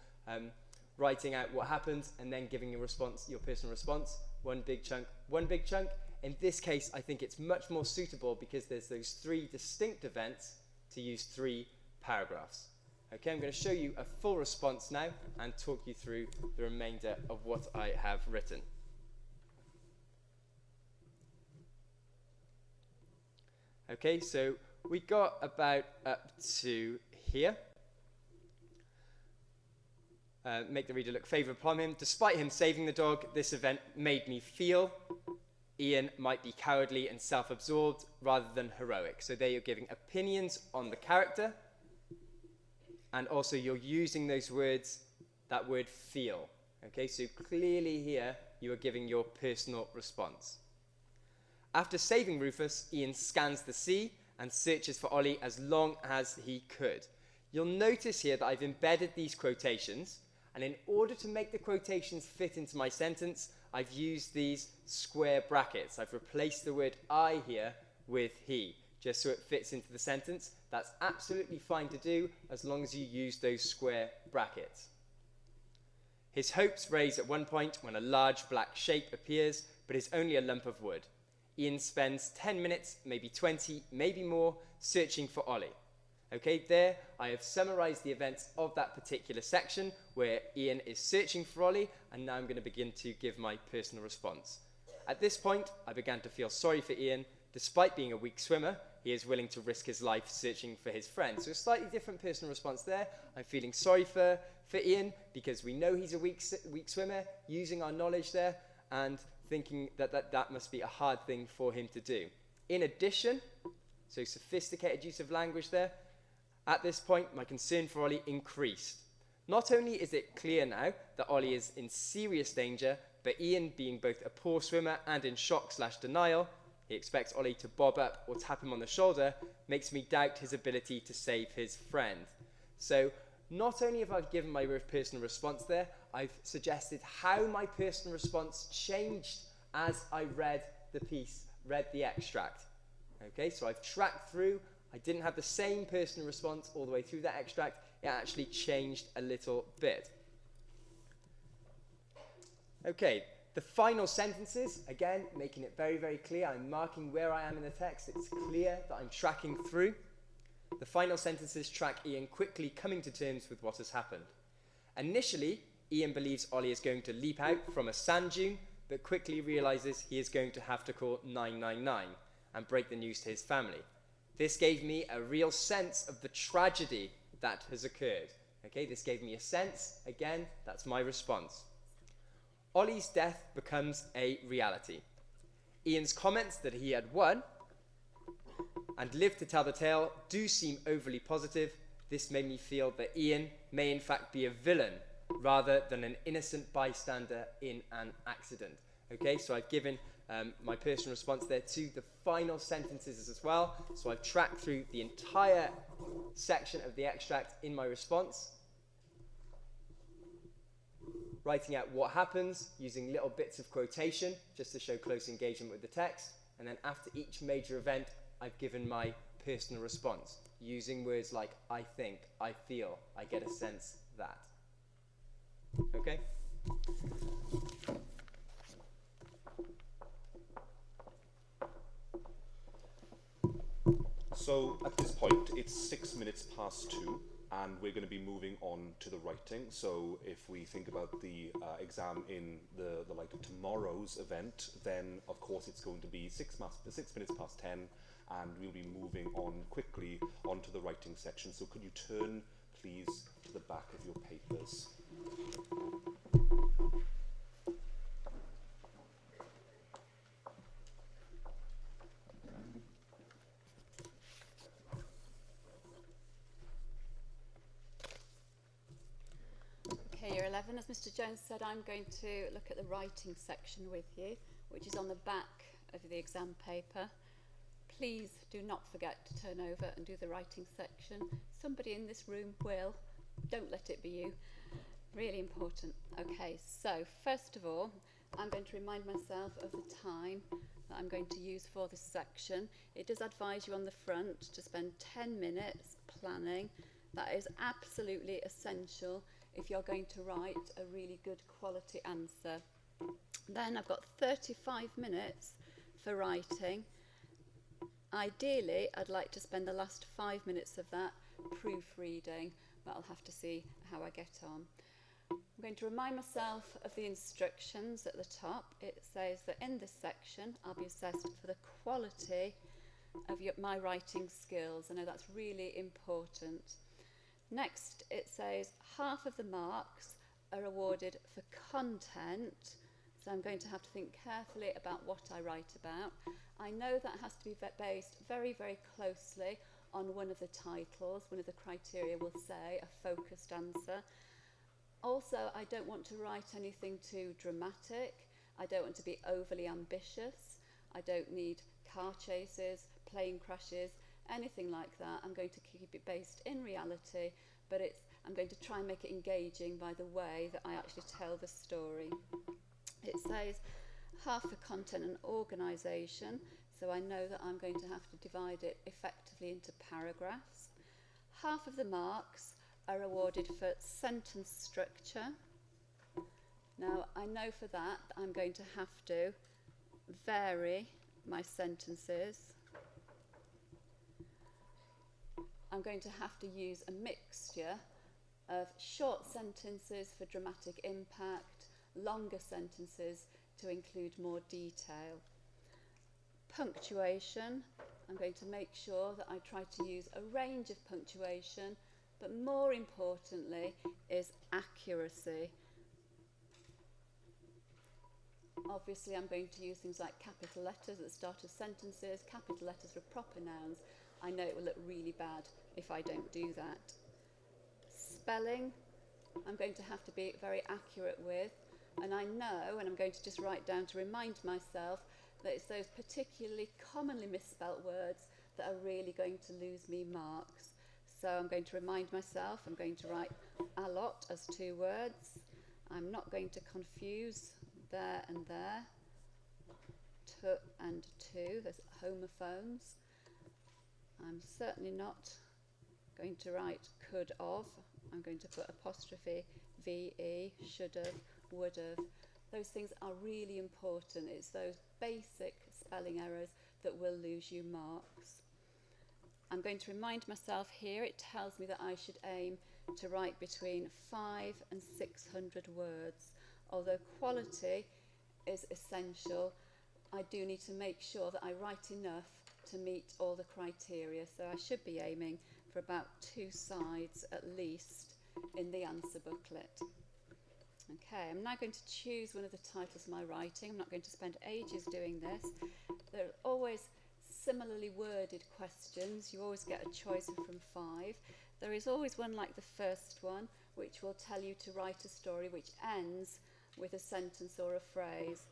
writing out what happens and then giving your response, your personal response, one big chunk, one big chunk. In this case, I think it's much more suitable because there's those three distinct events to use 3 paragraphs. Okay, I'm going to show you a full response now and talk you through the remainder of what I have written. Okay, so we got about up to here. Make the reader look favourable upon him. Despite him saving the dog, this event made me feel Ian might be cowardly and self-absorbed rather than heroic. So there you're giving opinions on the character, and also you're using those words, that word feel. Okay, so clearly here you are giving your personal response. After saving Rufus, Ian scans the sea and searches for Ollie as long as he could. You'll notice here that I've embedded these quotations, and in order to make the quotations fit into my sentence, I've used these square brackets. I've replaced the word I here with he, just so it fits into the sentence. That's absolutely fine to do as long as you use those square brackets. His hopes raise at one point when a large black shape appears, but is only a lump of wood. Ian spends 10 minutes, maybe 20, maybe more, searching for Ollie. Okay, there I have summarized the events of that particular section where Ian is searching for Ollie, and now I'm going to begin to give my personal response. At this point, I began to feel sorry for Ian. Despite being a weak swimmer, he is willing to risk his life searching for his friend. So a slightly different personal response there. I'm feeling sorry for Ian because we know he's a weak swimmer, using our knowledge there, and thinking that must be a hard thing for him to do. In addition, so sophisticated use of language there, at this point, my concern for Ollie increased. Not only is it clear now that Ollie is in serious danger, but Ian, being both a poor swimmer and in shock/denial, he expects Ollie to bob up or tap him on the shoulder, makes me doubt his ability to save his friend. So not only have I given my personal response there, I've suggested how my personal response changed as I read the piece, read the extract. Okay, so I've tracked through. I didn't have the same personal response all the way through that extract. It actually changed a little bit. Okay, the final sentences, again, making it very, very clear. I'm marking where I am in the text. It's clear that I'm tracking through. The final sentences track Ian quickly coming to terms with what has happened. Initially, Ian believes Ollie is going to leap out from a sand dune, but quickly realizes he is going to have to call 999 and break the news to his family. This gave me a real sense of the tragedy that has occurred. Okay, this gave me a sense. Again, that's my response. Ollie's death becomes a reality. Ian's comments that he had won and lived to tell the tale do seem overly positive. This made me feel that Ian may in fact be a villain rather than an innocent bystander in an accident. Okay, so I've given my personal response there to the final sentences as well. So I've tracked through the entire section of the extract in my response, writing out what happens, using little bits of quotation just to show close engagement with the text. And then after each major event, I've given my personal response. using words like I think, I feel, I get a sense that. Okay? So at this point, it's 6 minutes past 2, and we're going to be moving on to the writing. So if we think about the exam in the light of tomorrow's event, then of course it's going to be 6 minutes past 10, and we'll be moving on quickly onto the writing section. So could you turn, please, to the back of your papers? Okay, year 11, as Mr. Jones said, I'm going to look at the writing section with you, which is on the back of the exam paper. Please do not forget to turn over and do the writing section. Somebody in this room will. Don't let it be you. Really important. Okay, so first of all, I'm going to remind myself of the time that I'm going to use for this section. It does advise you on the front to spend 10 minutes planning. That is absolutely essential if you're going to write a really good quality answer. Then I've got 35 minutes for writing. Ideally, I'd like to spend the last 5 minutes of that proofreading, but I'll have to see how I get on. I'm going to remind myself of the instructions at the top. It says that in this section, I'll be assessed for the quality of my writing skills. I know that's really important. Next, it says half of the marks are awarded for content. So I'm going to have to think carefully about what I write about. I know that has to be based very, very closely on one of the titles. One of the criteria will say a focused answer. Also, I don't want to write anything too dramatic. I don't want to be overly ambitious. I don't need car chases, plane crashes, anything like that. I'm going to keep it based in reality, but I'm going to try and make it engaging by the way that I actually tell the story. It says half for content and organisation, so I know that I'm going to have to divide it effectively into paragraphs. Half of the marks are awarded for sentence structure. Now, I know for that I'm going to have to vary my sentences. I'm going to have to use a mixture of short sentences for dramatic impact, longer sentences to include more detail. Punctuation, I'm going to make sure that I try to use a range of punctuation, but more importantly is accuracy. Obviously, I'm going to use things like capital letters at the start of sentences, capital letters for proper nouns. I know it will look really bad if I don't do that. Spelling, I'm going to have to be very accurate with, and I know, and I'm going to just write down to remind myself, that it's those particularly commonly misspelt words that are really going to lose me marks. So I'm going to remind myself, I'm going to write a lot as 2 words. I'm not going to confuse there and there, to and to, there's homophones. I'm certainly not going to write could of. I'm going to put apostrophe, VE, should have, would have. Those things are really important. It's those basic spelling errors that will lose you marks. I'm going to remind myself here, it tells me that I should aim to write between 500 and 600 words. Although quality is essential, I do need to make sure that I write enough to meet all the criteria. So I should be aiming for about 2 sides at least in the answer booklet. Okay, I'm now going to choose one of the titles of my writing. I'm not going to spend ages doing this. There are always similarly worded questions. You always get a choice from 5. There is always one like the first one, which will tell you to write a story which ends with a sentence or a phrase.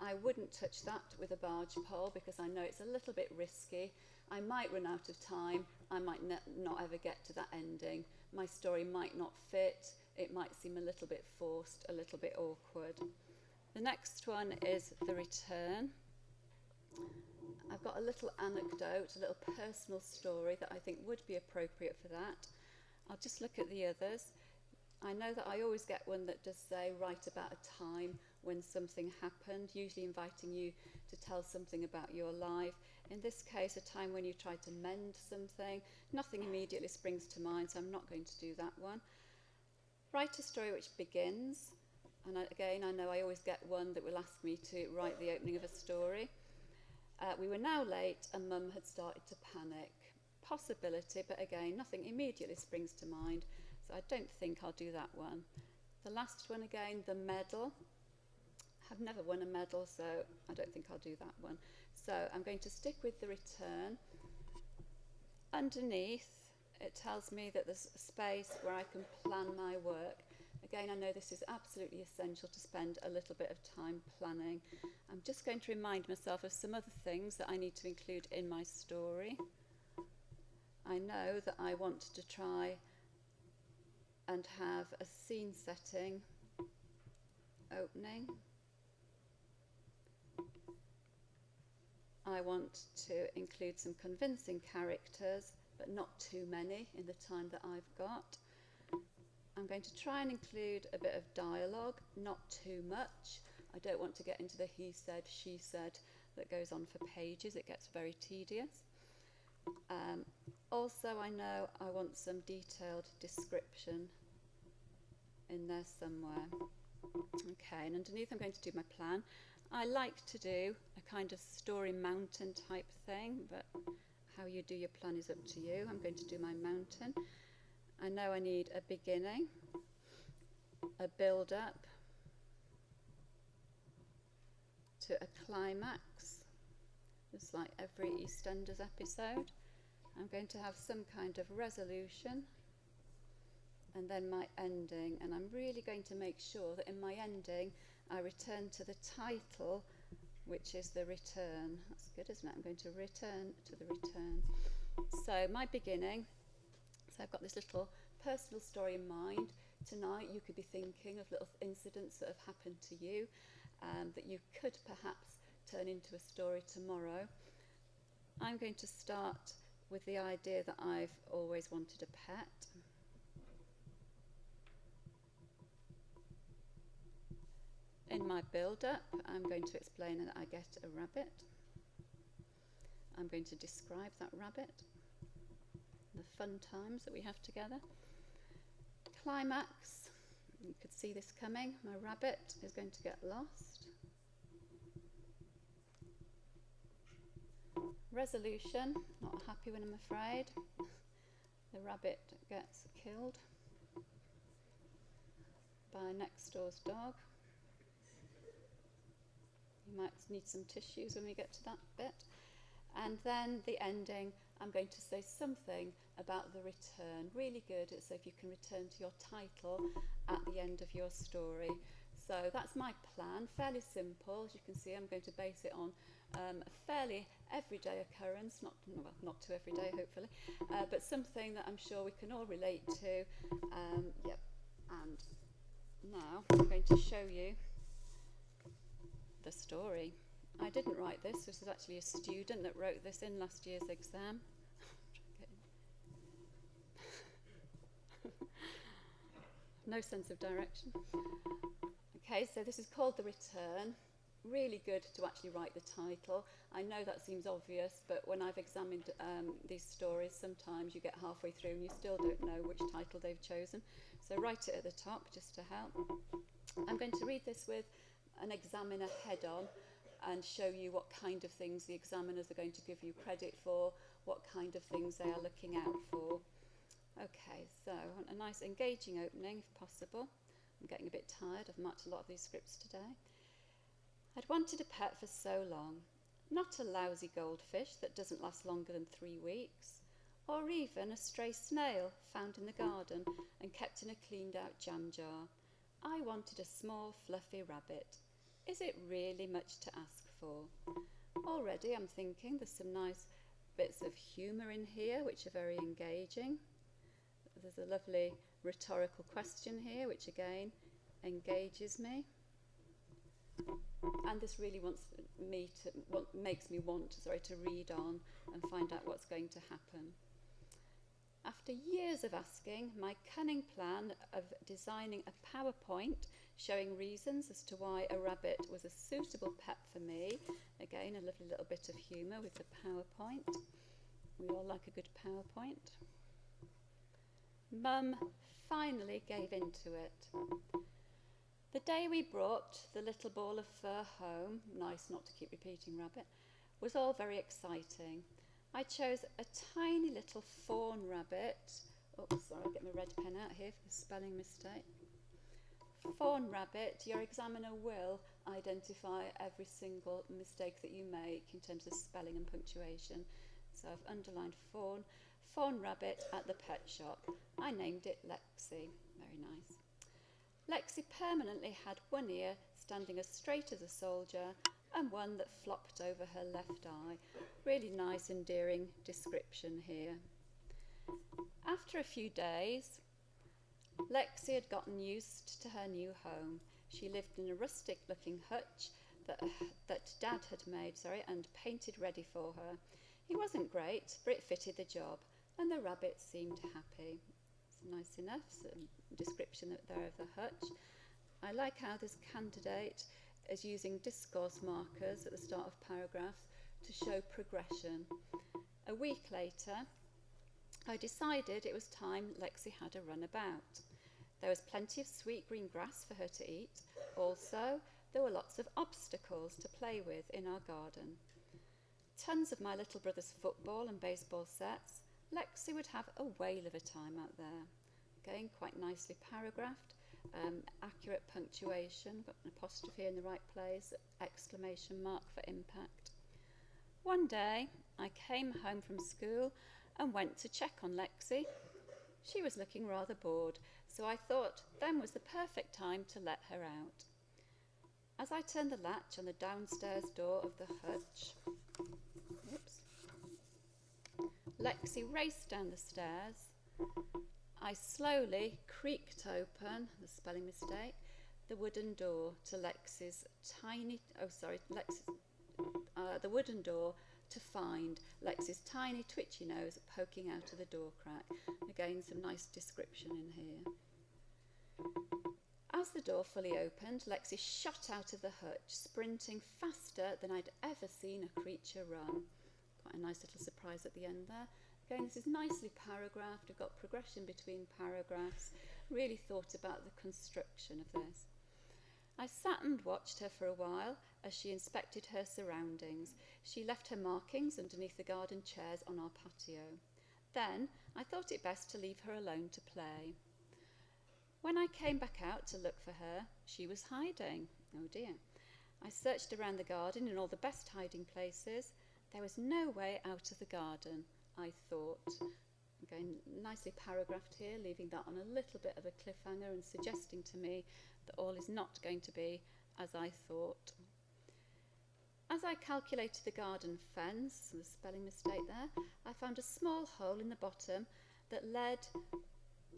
I wouldn't touch that with a barge pole because I know it's a little bit risky. I might run out of time. I might not ever get to that ending. My story might not fit. It might seem a little bit forced, a little bit awkward. The next one is the return. I've got a little anecdote, a little personal story that I think would be appropriate for that. I'll just look at the others. I know that I always get one that does say, write about a time when something happened, usually inviting you to tell something about your life. In this case, a time when you tried to mend something. Nothing immediately springs to mind, so I'm not going to do that one. Write a story which begins. And again, I know I always get one that will ask me to write the opening of a story. We were now late and Mum had started to panic. Possibility, but again, nothing immediately springs to mind, so I don't think I'll do that one. The last one again, the medal. I've never won a medal, so I don't think I'll do that one. So I'm going to stick with the return. Underneath, it tells me that there's a space where I can plan my work. Again, I know this is absolutely essential to spend a little bit of time planning. I'm just going to remind myself of some other things that I need to include in my story. I know that I want to try and have a scene setting opening. I want to include some convincing characters, but not too many in the time that I've got. I'm going to try and include a bit of dialogue, not too much. I don't want to get into the he said, she said that goes on for pages. It gets very tedious. Also, I know I want some detailed description in there somewhere. Okay, and underneath I'm going to do my plan. I like to do a kind of story mountain type thing, but how you do your plan is up to you. I'm going to do my mountain. I know I need a beginning, a build-up to a climax, just like every EastEnders episode. I'm going to have some kind of resolution and then my ending, and I'm really going to make sure that in my ending I return to the title, which is the return. That's good, isn't it? I'm going to return to the return. So my beginning, so I've got this little personal story in mind. Tonight you could be thinking of little incidents that have happened to you that you could perhaps turn into a story tomorrow. I'm going to start with the idea that I've always wanted a pet. In my build-up, I'm going to explain that I get a rabbit. I'm going to describe that rabbit, the fun times that we have together. Climax, you could see this coming. My rabbit is going to get lost. Resolution, not happy when I'm afraid. The rabbit gets killed by next door's dog. You might need some tissues when we get to that bit. And then the ending, I'm going to say something about the return. Really good, so if you can return to your title at the end of your story. So that's my plan, fairly simple. As you can see, I'm going to base it on a fairly everyday occurrence, not too everyday, hopefully, but something that I'm sure we can all relate to. Yep. And now I'm going to show you the story. I didn't write this. This is actually a student that wrote this in last year's exam. No sense of direction. Okay, so this is called The Return. Really good to actually write the title. I know that seems obvious, but when I've examined these stories, sometimes you get halfway through and you still don't know which title they've chosen. So write it at the top just to help. I'm going to read this with an examiner head on and show you what kind of things the examiners are going to give you credit for, what kind of things they are looking out for. Okay, so I want a nice engaging opening if possible. I'm getting a bit tired, I've marked a lot of these scripts today. I'd wanted a pet for so long. Not a lousy goldfish that doesn't last longer than 3 weeks, or even a stray snail found in the garden and kept in a cleaned out jam jar. I wanted a small fluffy rabbit. Is it really much to ask for? Already I'm thinking there's some nice bits of humour in here which are very engaging. There's a lovely rhetorical question here which again engages me. And this really makes me want to read on and find out what's going to happen. After years of asking, my cunning plan of designing a PowerPoint showing reasons as to why a rabbit was a suitable pet for me. Again, a lovely little bit of humour with the PowerPoint. We all like a good PowerPoint. Mum finally gave in to it. The day we brought the little ball of fur home, nice not to keep repeating rabbit, was all very exciting. I chose a tiny little fawn rabbit. Oops, sorry, I'll get my red pen out here for the spelling mistake. Fawn rabbit, your examiner will identify every single mistake that you make in terms of spelling and punctuation. So I've underlined fawn rabbit at the pet shop. I named it Lexi. Very nice. Lexi permanently had one ear standing as straight as a soldier and one that flopped over her left eye. Really nice, endearing description here. After a few days, Lexi had gotten used to her new home. She lived in a rustic-looking hutch that Dad had made, and painted ready for her. He wasn't great, but it fitted the job, and the rabbit seemed happy. It's nice enough description there of the hutch. I like how this candidate is using discourse markers at the start of paragraphs to show progression. A week later, I decided it was time Lexi had a run about. There was plenty of sweet green grass for her to eat. Also, there were lots of obstacles to play with in our garden. Tons of my little brother's football and baseball sets. Lexi would have a whale of a time out there. Again, quite nicely paragraphed. Accurate punctuation, got an apostrophe in the right place, exclamation mark for impact. One day, I came home from school and went to check on Lexi. She was looking rather bored, so I thought then was the perfect time to let her out. As I turned the latch on the downstairs door of the hutch, Lexi raced down the stairs. I slowly creaked open, the spelling mistake, the wooden door to the wooden door to find Lexi's tiny twitchy nose poking out of the door crack. Again, some nice description in here. As the door fully opened, Lexi shot out of the hutch, sprinting faster than I'd ever seen a creature run. Quite a nice little surprise at the end there. Again, this is nicely paragraphed. We've got progression between paragraphs. Really thought about the construction of this. I sat and watched her for a while as she inspected her surroundings. She left her markings underneath the garden chairs on our patio. Then I thought it best to leave her alone to play. When I came back out to look for her, she was hiding. Oh dear. I searched around the garden in all the best hiding places. There was no way out of the garden, I thought. Again, nicely paragraphed here, leaving that on a little bit of a cliffhanger and suggesting to me that all is not going to be as I thought. As I calculated the garden fence, the spelling mistake there, I found a small hole in the bottom that led,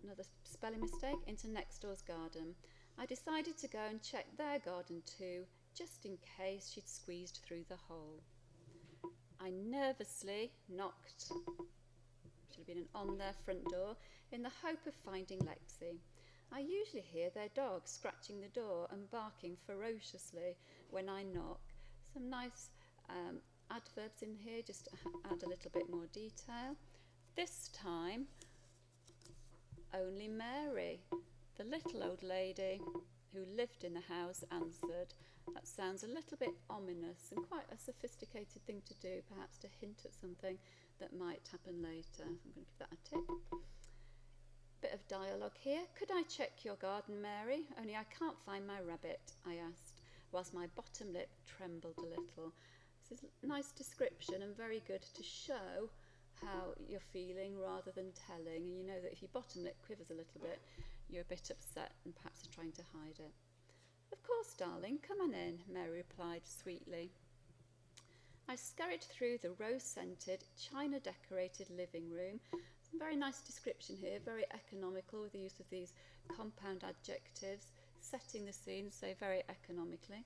another spelling mistake, into next door's garden. I decided to go and check their garden too, just in case she'd squeezed through the hole. I nervously knocked, should have been an on their front door, in the hope of finding Lexi. I usually hear their dog scratching the door and barking ferociously when I knock. Some nice adverbs in here just to add a little bit more detail. This time, only Mary, the little old lady who lived in the house, answered. That sounds a little bit ominous and quite a sophisticated thing to do, perhaps to hint at something that might happen later. I'm going to give that a tick. Bit of dialogue here. Could I check your garden, Mary? Only I can't find my rabbit, I asked, whilst my bottom lip trembled a little. This is a nice description and very good to show how you're feeling rather than telling. And you know that if your bottom lip quivers a little bit, you're a bit upset and perhaps are trying to hide it. Of course, darling, come on in, Mary replied sweetly. I scurried through the rose-scented, china-decorated living room. Some very nice description here, very economical with the use of these compound adjectives. setting the scene, so very economically,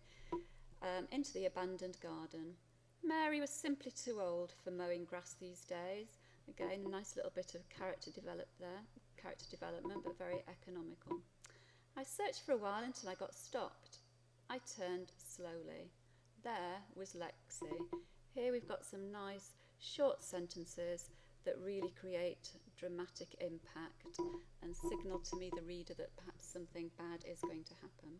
into the abandoned garden. Mary was simply too old for mowing grass these days. Again, a nice little bit of character development, but very economical. I searched for a while until I got stopped. I turned slowly. There was Lexi. Here we've got some nice short sentences that really create dramatic impact and signal to me, the reader, that perhaps something bad is going to happen.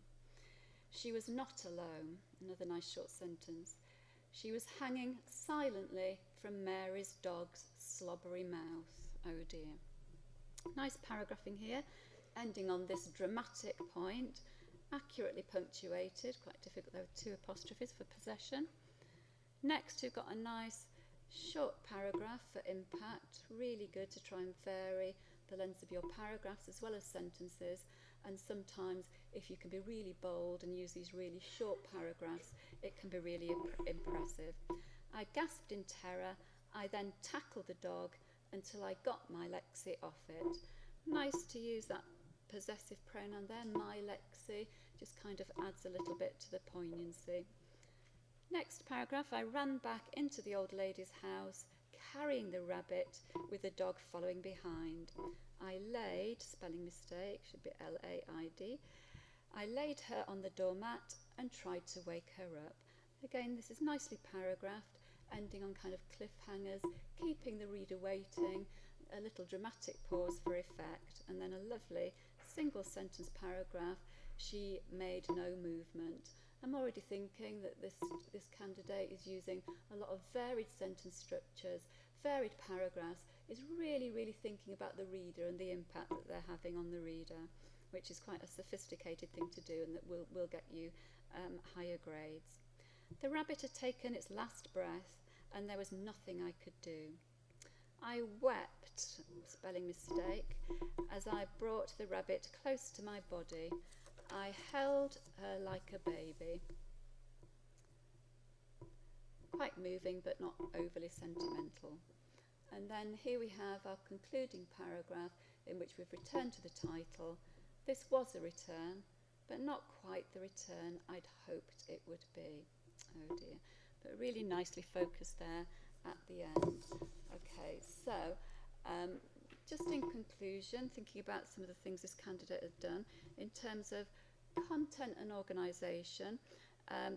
She was not alone. Another nice short sentence. She was hanging silently from Mary's dog's slobbery mouth. Oh dear. Nice paragraphing here, ending on this dramatic point, accurately punctuated, quite difficult, there were 2 apostrophes for possession. Next, we've got a nice short paragraph for impact, really good to try and vary the length of your paragraphs as well as sentences, and sometimes if you can be really bold and use these really short paragraphs, it can be really impressive. I gasped in terror. I then tackled the dog until I got my Lexi off it. Nice to use that possessive pronoun there, my Lexi, just kind of adds a little bit to the poignancy. Next paragraph, I ran back into the old lady's house, carrying the rabbit with the dog following behind. I laid, spelling mistake, should be L-A-I-D, I laid her on the doormat and tried to wake her up. Again, this is nicely paragraphed, ending on kind of cliffhangers, keeping the reader waiting, a little dramatic pause for effect, and then a lovely single sentence paragraph, she made no movement. I'm already thinking that this candidate is using a lot of varied sentence structures, varied paragraphs, is really, really thinking about the reader and the impact that they're having on the reader, which is quite a sophisticated thing to do and that will get you higher grades. The rabbit had taken its last breath and there was nothing I could do. I wept, spelling mistake, as I brought the rabbit close to my body. I held her like a baby. Quite moving, but not overly sentimental. And then here we have our concluding paragraph in which we've returned to the title. This was a return, but not quite the return I'd hoped it would be. Oh dear. But really nicely focused there at the end. Okay, so just in conclusion, thinking about some of the things this candidate has done in terms of content and organisation.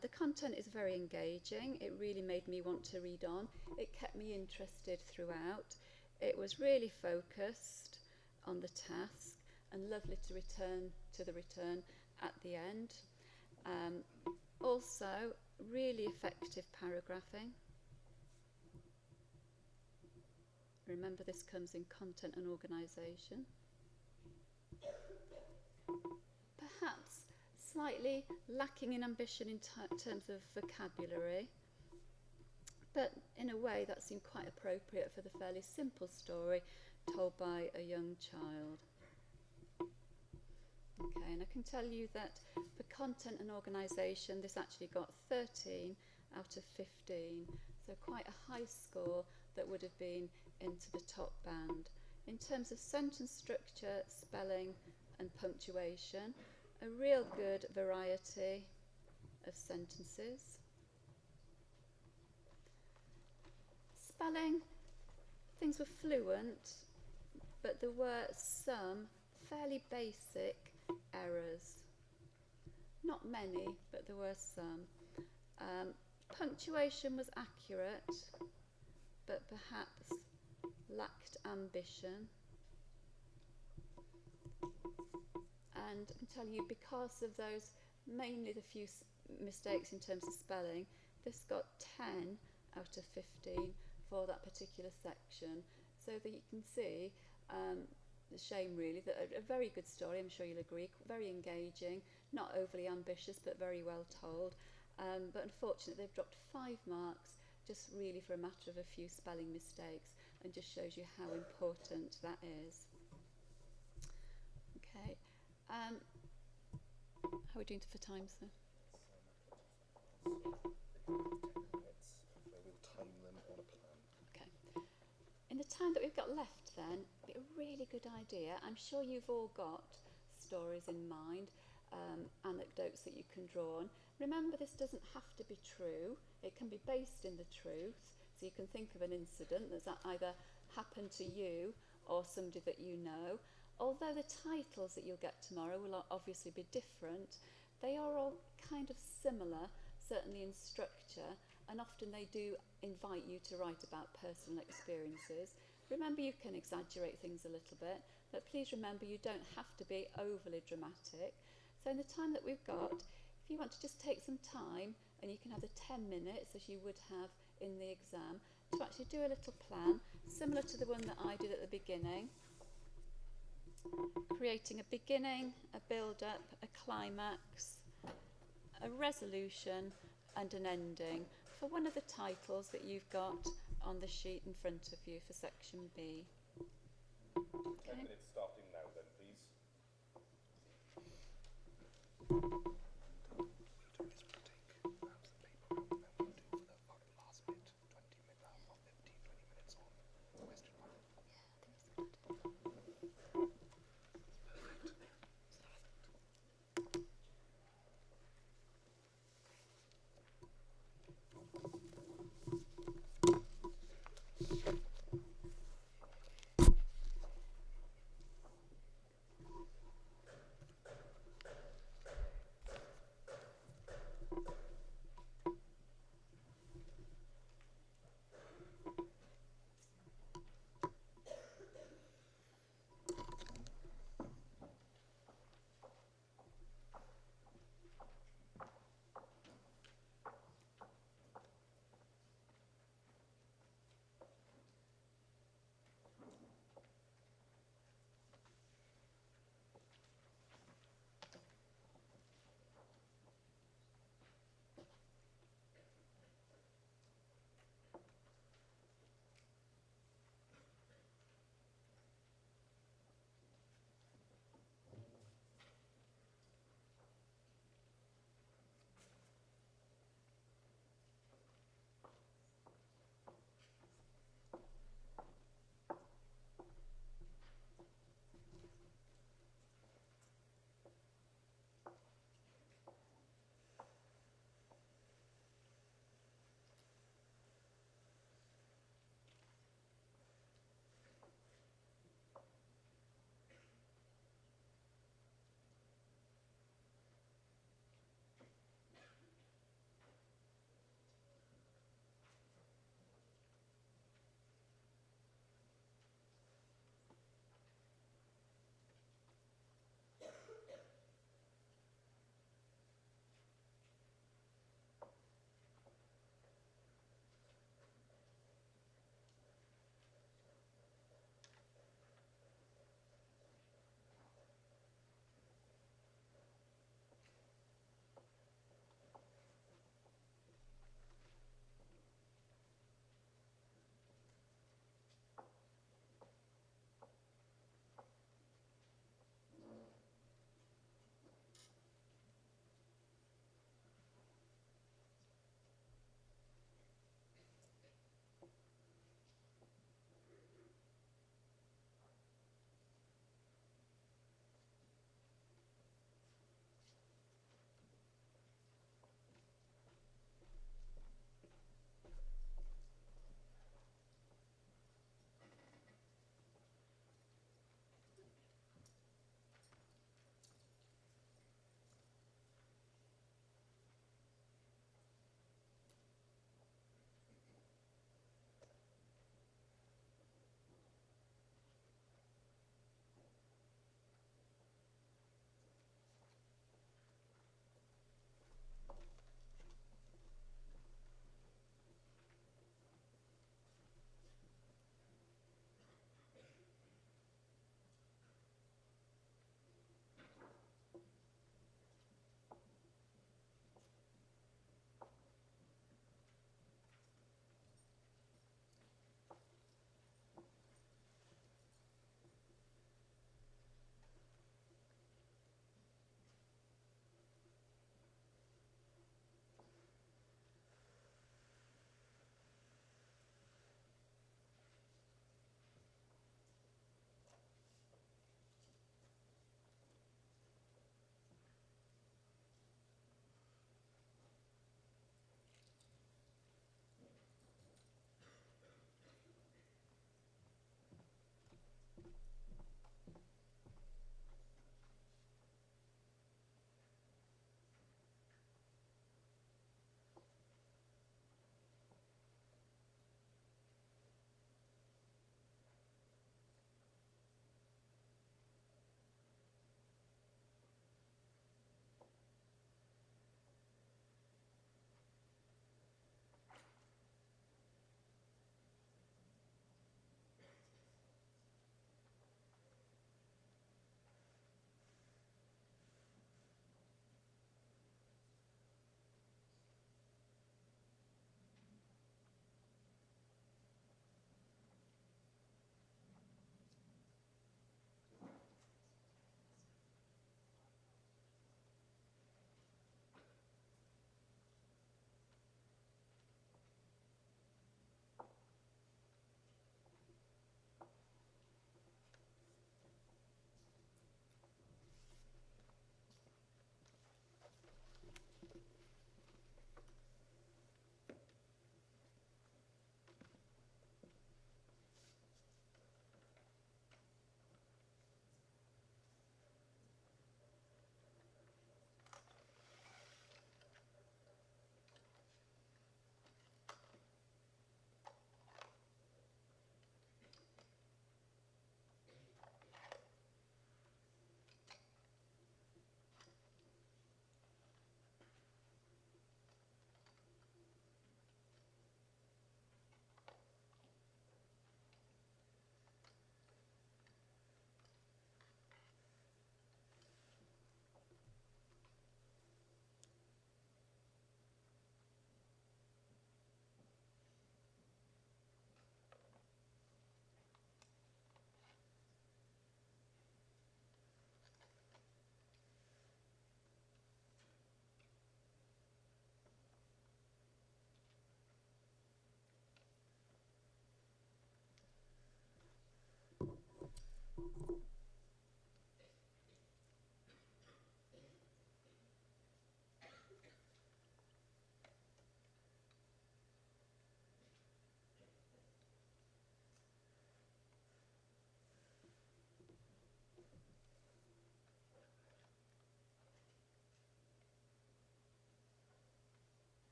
The content is very engaging. It really made me want to read on. It kept me interested throughout. It was really focused on the task and lovely to return to the return at the end. Also, really effective paragraphing. Remember, this comes in content and organisation. Perhaps slightly lacking in ambition in terms of vocabulary, but in a way that seemed quite appropriate for the fairly simple story told by a young child. Okay, and I can tell you that for content and organisation, this actually got 13 out of 15, so quite a high score that would have been into the top band. In terms of sentence structure, spelling and punctuation, a real good variety of sentences. Spelling, things were fluent, but there were some fairly basic errors. Not many, but there were some. Punctuation was accurate, but perhaps lacked ambition. And I can tell you, because of those, mainly the few mistakes in terms of spelling, this got 10 out of 15 for that particular section. So that you can see, the shame really, that a very good story, I'm sure you'll agree, very engaging, not overly ambitious, but very well told. But unfortunately, they've dropped 5 marks just really for a matter of a few spelling mistakes, and just shows you how important that is. Okay. How are we doing for time, sir? We'll time them on a plan. Okay. In the time that we've got left then, it'd be a really good idea. I'm sure you've all got stories in mind. anecdotes that you can draw on. Remember, this doesn't have to be true. It can be based in the truth. So you can think of an incident that's either happened to you or somebody that you know. Although the titles that you'll get tomorrow will obviously be different, they are all kind of similar, certainly in structure, and often they do invite you to write about personal experiences. Remember, you can exaggerate things a little bit, but please remember you don't have to be overly dramatic. So in the time that we've got, if you want to just take some time, and you can have the 10 minutes as you would have in the exam, to actually do a little plan, similar to the one that I did at the beginning. Creating a beginning, a build-up, a climax, a resolution and an ending for one of the titles that you've got on the sheet in front of you for section B. 10 minutes starting now then, please.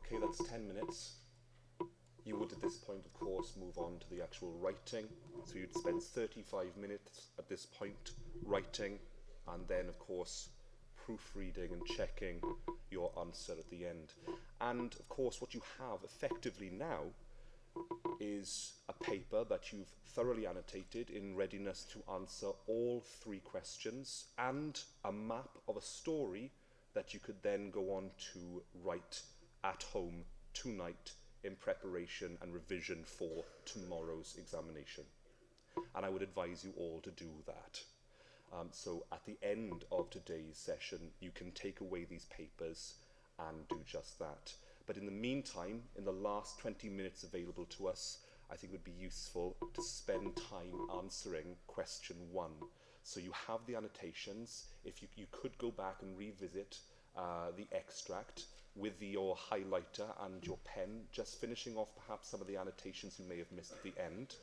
Okay, that's 10 minutes. You would at this point, of course, move on to the actual writing. So you'd spend 35 minutes at this point writing, and then, of course, proofreading and checking your answer at the end. And, of course, what you have effectively now is a paper that you've thoroughly annotated in readiness to answer all 3 questions, and a map of a story that you could then go on to write at home tonight in preparation and revision for tomorrow's examination. And I would advise you all to do that. So at the end of today's session, you can take away these papers and do just that. But in the meantime, in the last 20 minutes available to us, I think it would be useful to spend time answering question 1. So you have the annotations. If you could go back and revisit the extract with your highlighter and your pen, just finishing off perhaps some of the annotations you may have missed at the end.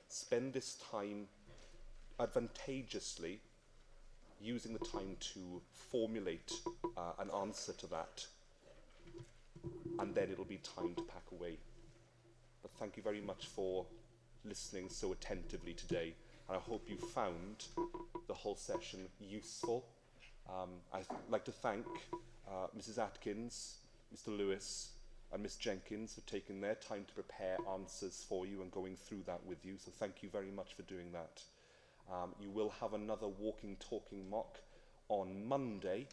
Spend this time advantageously, using the time to formulate an answer to that, and then it'll be time to pack away. But thank you very much for listening so attentively today, and I hope you found the whole session useful. I'd like to thank Mrs. Atkins, Mr. Lewis, and Miss Jenkins for taking their time to prepare answers for you and going through that with you. So thank you very much for doing that. You will have another walking, talking mock on Monday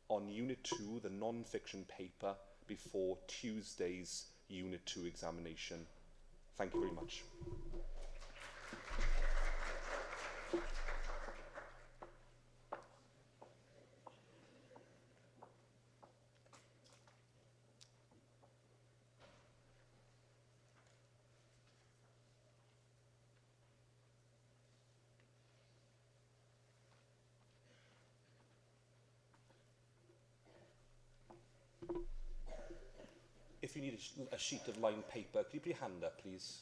on Unit 2, the non-fiction paper, before Tuesday's Unit 2 examination. Thank you very much. If you need a sheet of lined paper, could you put your hand up, please?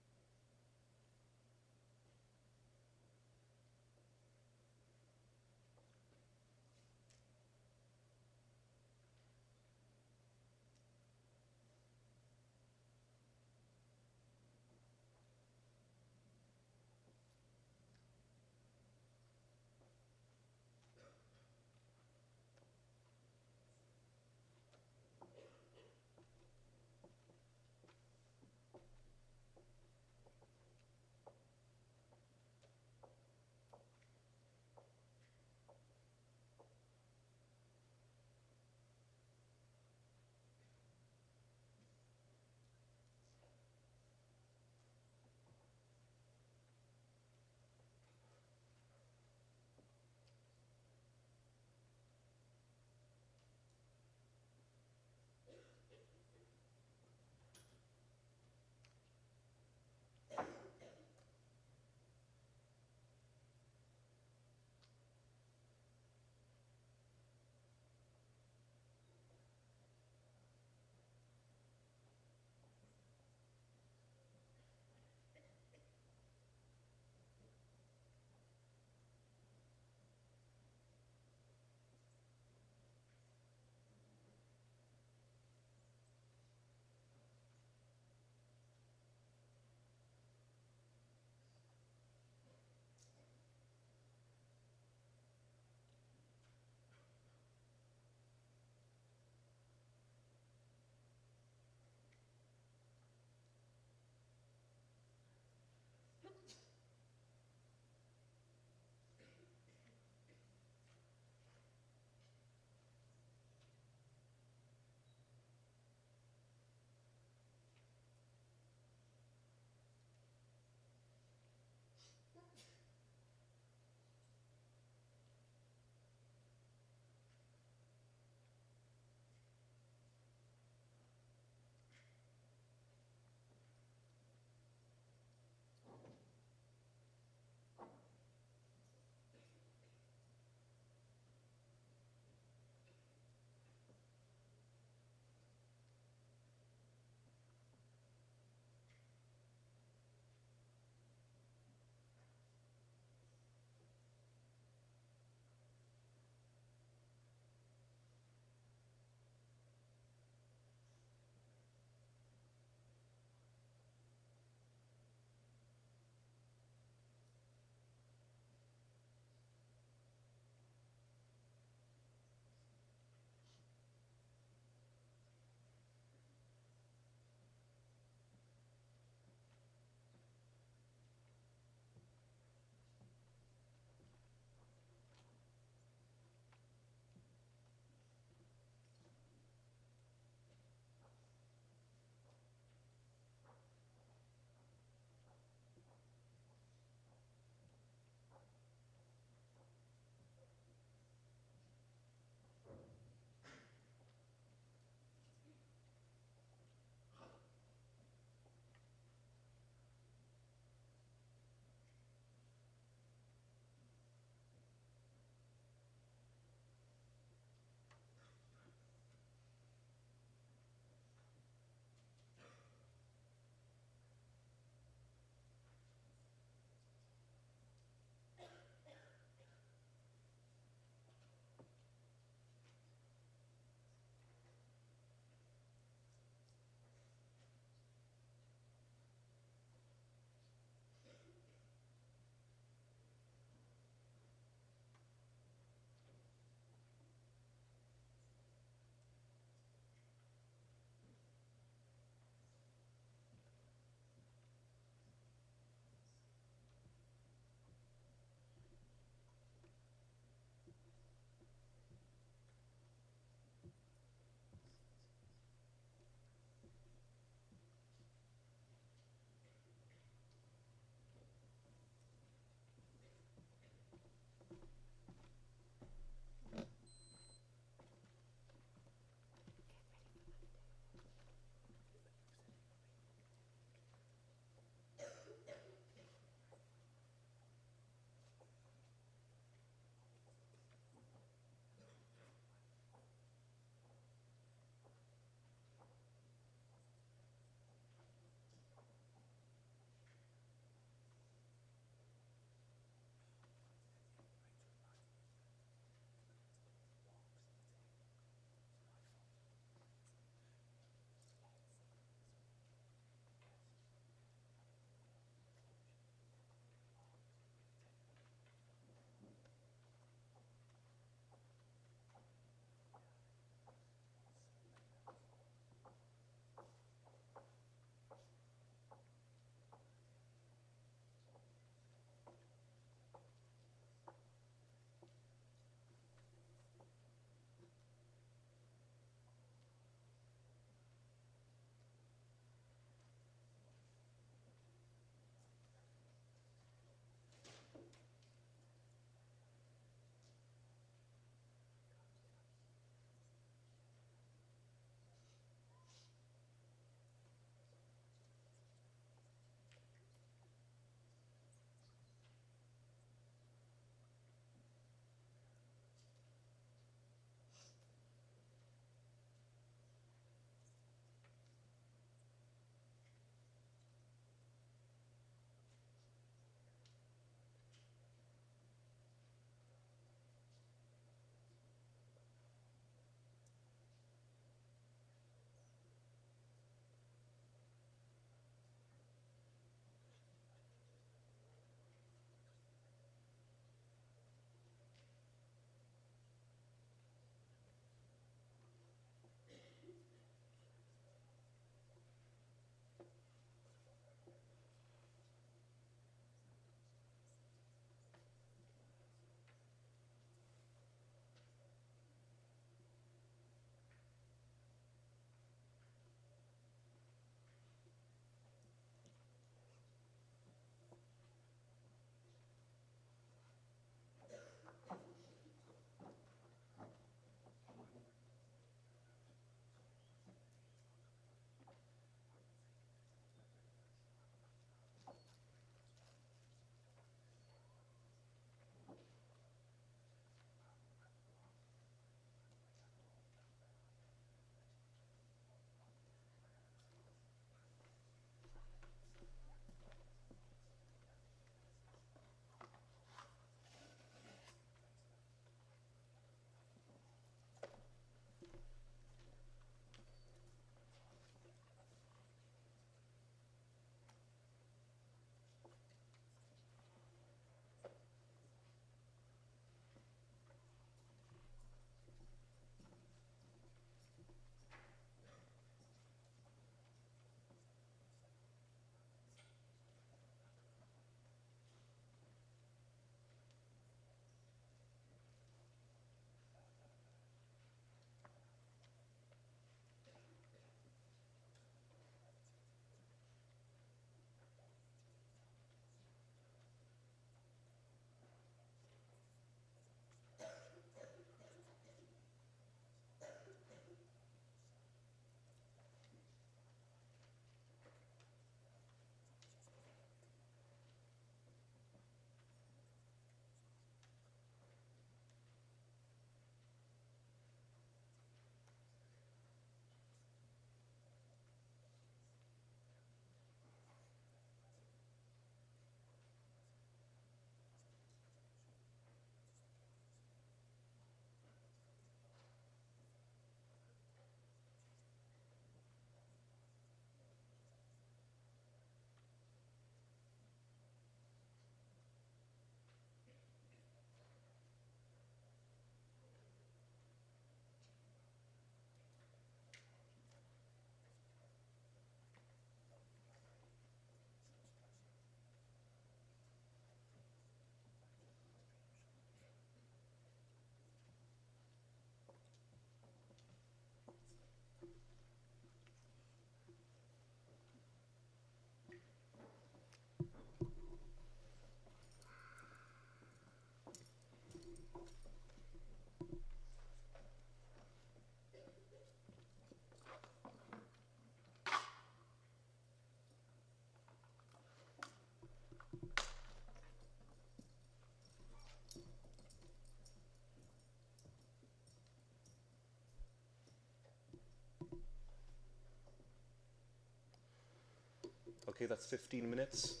Okay, that's 15 minutes.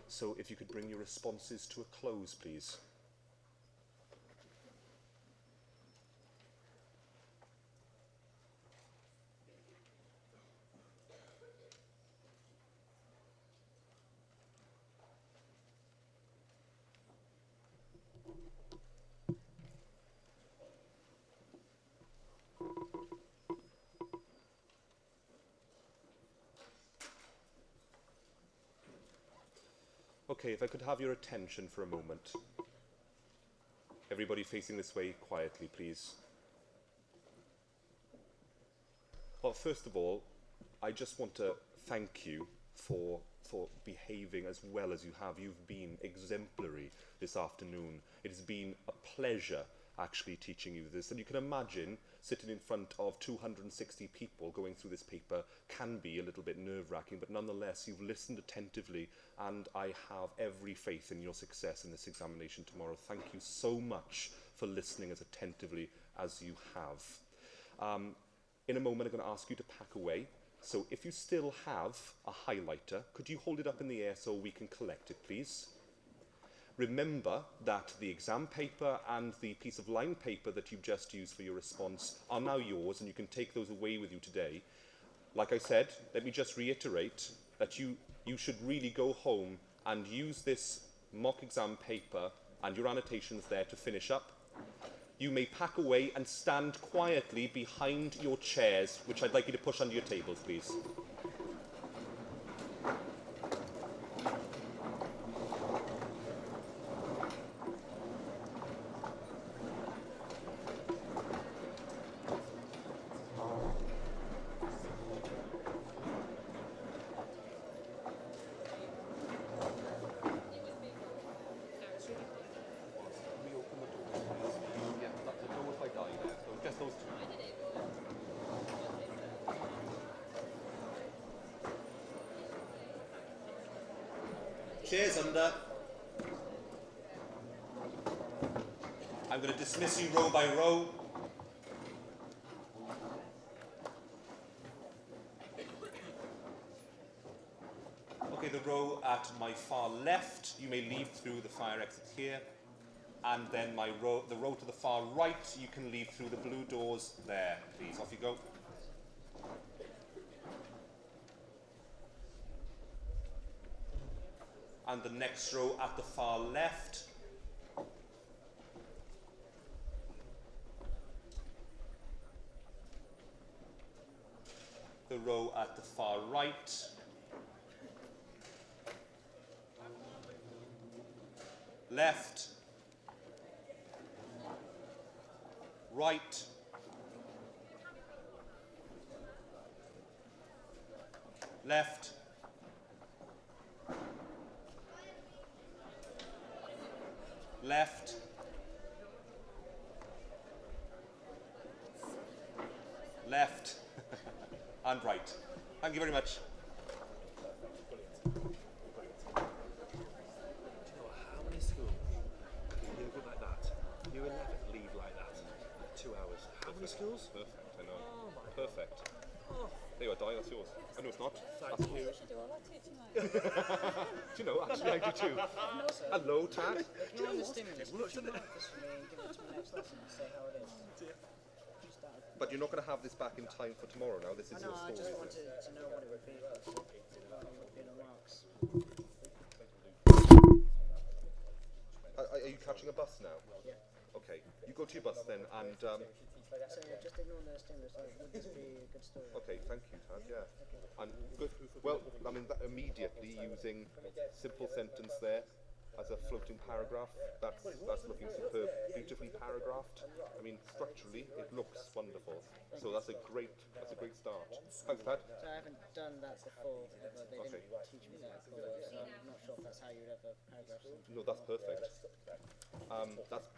So if you could bring your responses to a close, please. Okay, if I could have your attention for a moment. Everybody facing this way quietly, please. Well, first of all, I just want to thank you for behaving as well as you have. You've been exemplary this afternoon. It has been a pleasure actually teaching you this. And you can imagine sitting in front of 260 people going through this paper can be a little bit nerve-wracking, but nonetheless, you've listened attentively, and I have every faith in your success in this examination tomorrow. Thank you so much for listening as attentively as you have. In a moment, I'm going to ask you to pack away. So if you still have a highlighter, could you hold it up in the air so we can collect it, please? Remember that the exam paper and the piece of lined paper that you've just used for your response are now yours, and you can take those away with you today. Like I said, let me just reiterate that you should really go home and use this mock exam paper and your annotations there to finish up. You may pack away and stand quietly behind your chairs, which I'd like you to push under your tables, please. Chairs under. I'm going to dismiss you row by row. Okay, the row at my far left, you may leave through the fire exit here. And then the row to the far right, you can leave through the blue doors there. Please, off you go. And the next row at the far left. The row at the far right. Left. Right. Left. Left. Left. And right. Thank you very much. How many schools? You go like that. You 11 leave like that. 2 hours. How many schools? Perfect, I know. Oh my Perfect. Oh, There you are, Di, that's yours. I know it's not. thank you. should do all that teaching. Do you know, actually I do too. Hello, Tad. Can you understand this? Could you mark this for me and give it to me next lesson and say how it is? Just that. But you're not going to have this back in time for tomorrow now. This is I your know, I story. just isn't wanted it? to know what it would be. What it would be in the marks. Are you catching a bus now? Yeah. Okay, you go to your bus then, and So just ignore the stimulus. Would this be a good story? okay, thank you, Tad. Yeah, and good. Well, I mean, that immediately using simple sentence there as a floating paragraph. That's looking superb, beautifully paragraphed. I mean, structurally, it looks wonderful. So that's a great start. Thanks, Tad. So I haven't done that before, but they Okay. didn't teach me that before, so I'm not sure if that's how you'd ever paragraph something. No, that's perfect.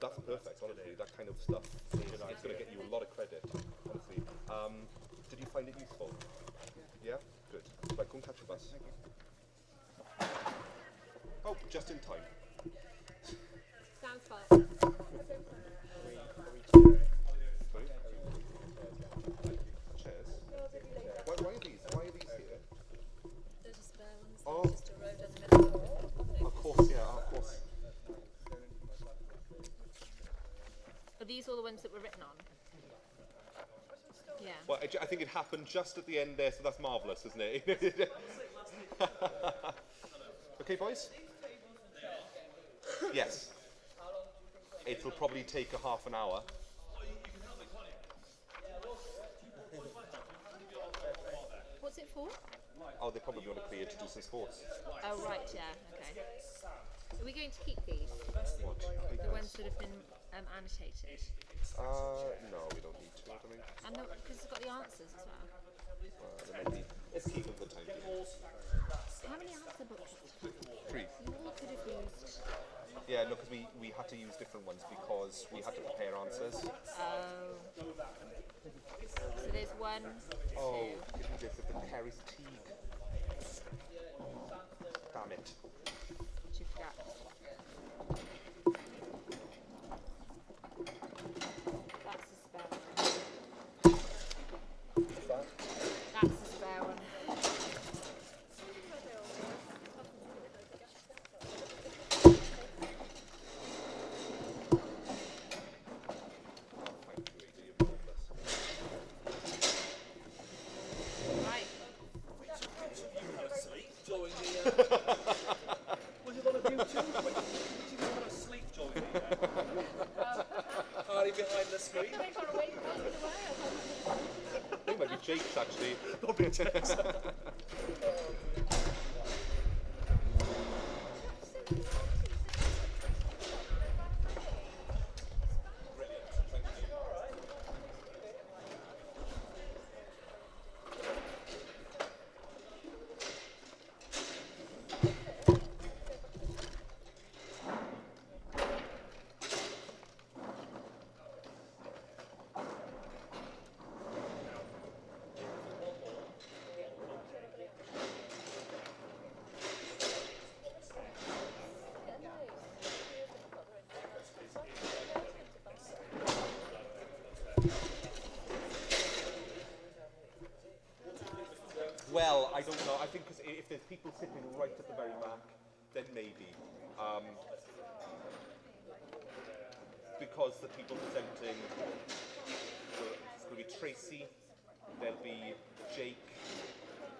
That's perfect. Honestly, that kind of stuff. It's going to get you a lot of credit. Honestly, did you find it useful? Yeah. Good. Right, go and catch a bus. Oh, just in time. Sounds fun. Sorry? Chairs. Why are these? Why are these here? Those are spare ones. Oh, think it happened just at the end there, so that's marvellous, isn't it? Okay, boys? Yes. It will probably take a half an hour. What's it for? Oh, they probably want to clear to do some sports. Oh, right, yeah, okay. Are we going to keep these? What? The ones that have been annotated? No, we don't need to, I don't think. And because it's got the answers as well. Let's keep them for the time being. How many answer books? 3. You all could have used. Yeah, no, because we had to use different ones because we had to prepare answers. Oh. So there's 1, 2. Oh, give me this, the Paris Teague. Damn it. What you forgot? That's the spare one. What's that? That's the spare one. Right. During the, was it one of you two? Did you want to sleep during the party behind the screen? I think it might be Jake's actually. Probably a text. Well, I don't know. I think 'cause if there's people sitting right at the very back, then maybe. Because the people presenting, so it's going to be Tracy, there'll be Jake,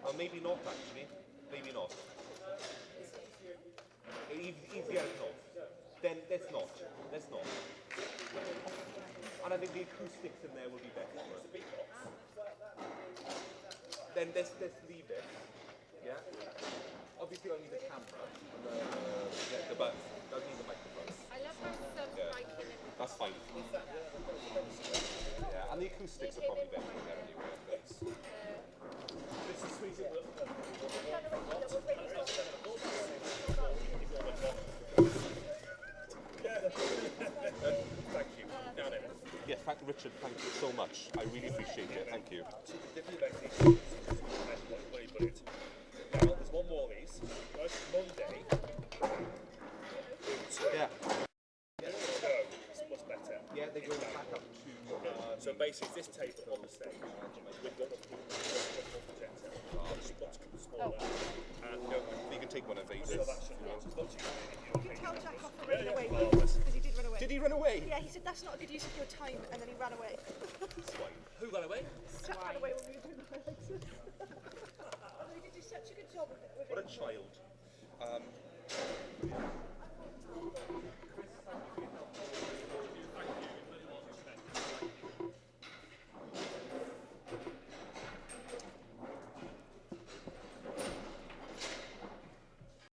or maybe not actually, maybe not. Easier not. Then let's not. And I think the acoustics in there will be better. Then let's leave it. Yeah. Obviously, I need the camera. But I need the microphone. I love how striking and That's fine. Yeah, and the acoustics are probably better there anyway. This is sweet. Thank you. Now then. Yeah, Richard, thank you so much. I really appreciate it. Thank you. Now, there's one more of these. Right, Monday. Yeah. What's better? Yeah, they go back up to. So basically, this table on the stage with one projector. Smaller. And You can take one of these. so that should be You can tell Jack off for running away marvellous. because he did run away. Did he run away? Yeah, he said that's not a good use of your time, and then he ran away. Who ran away? Jack ran away when we were doing the highlights. He did do such a good job with it. What a child.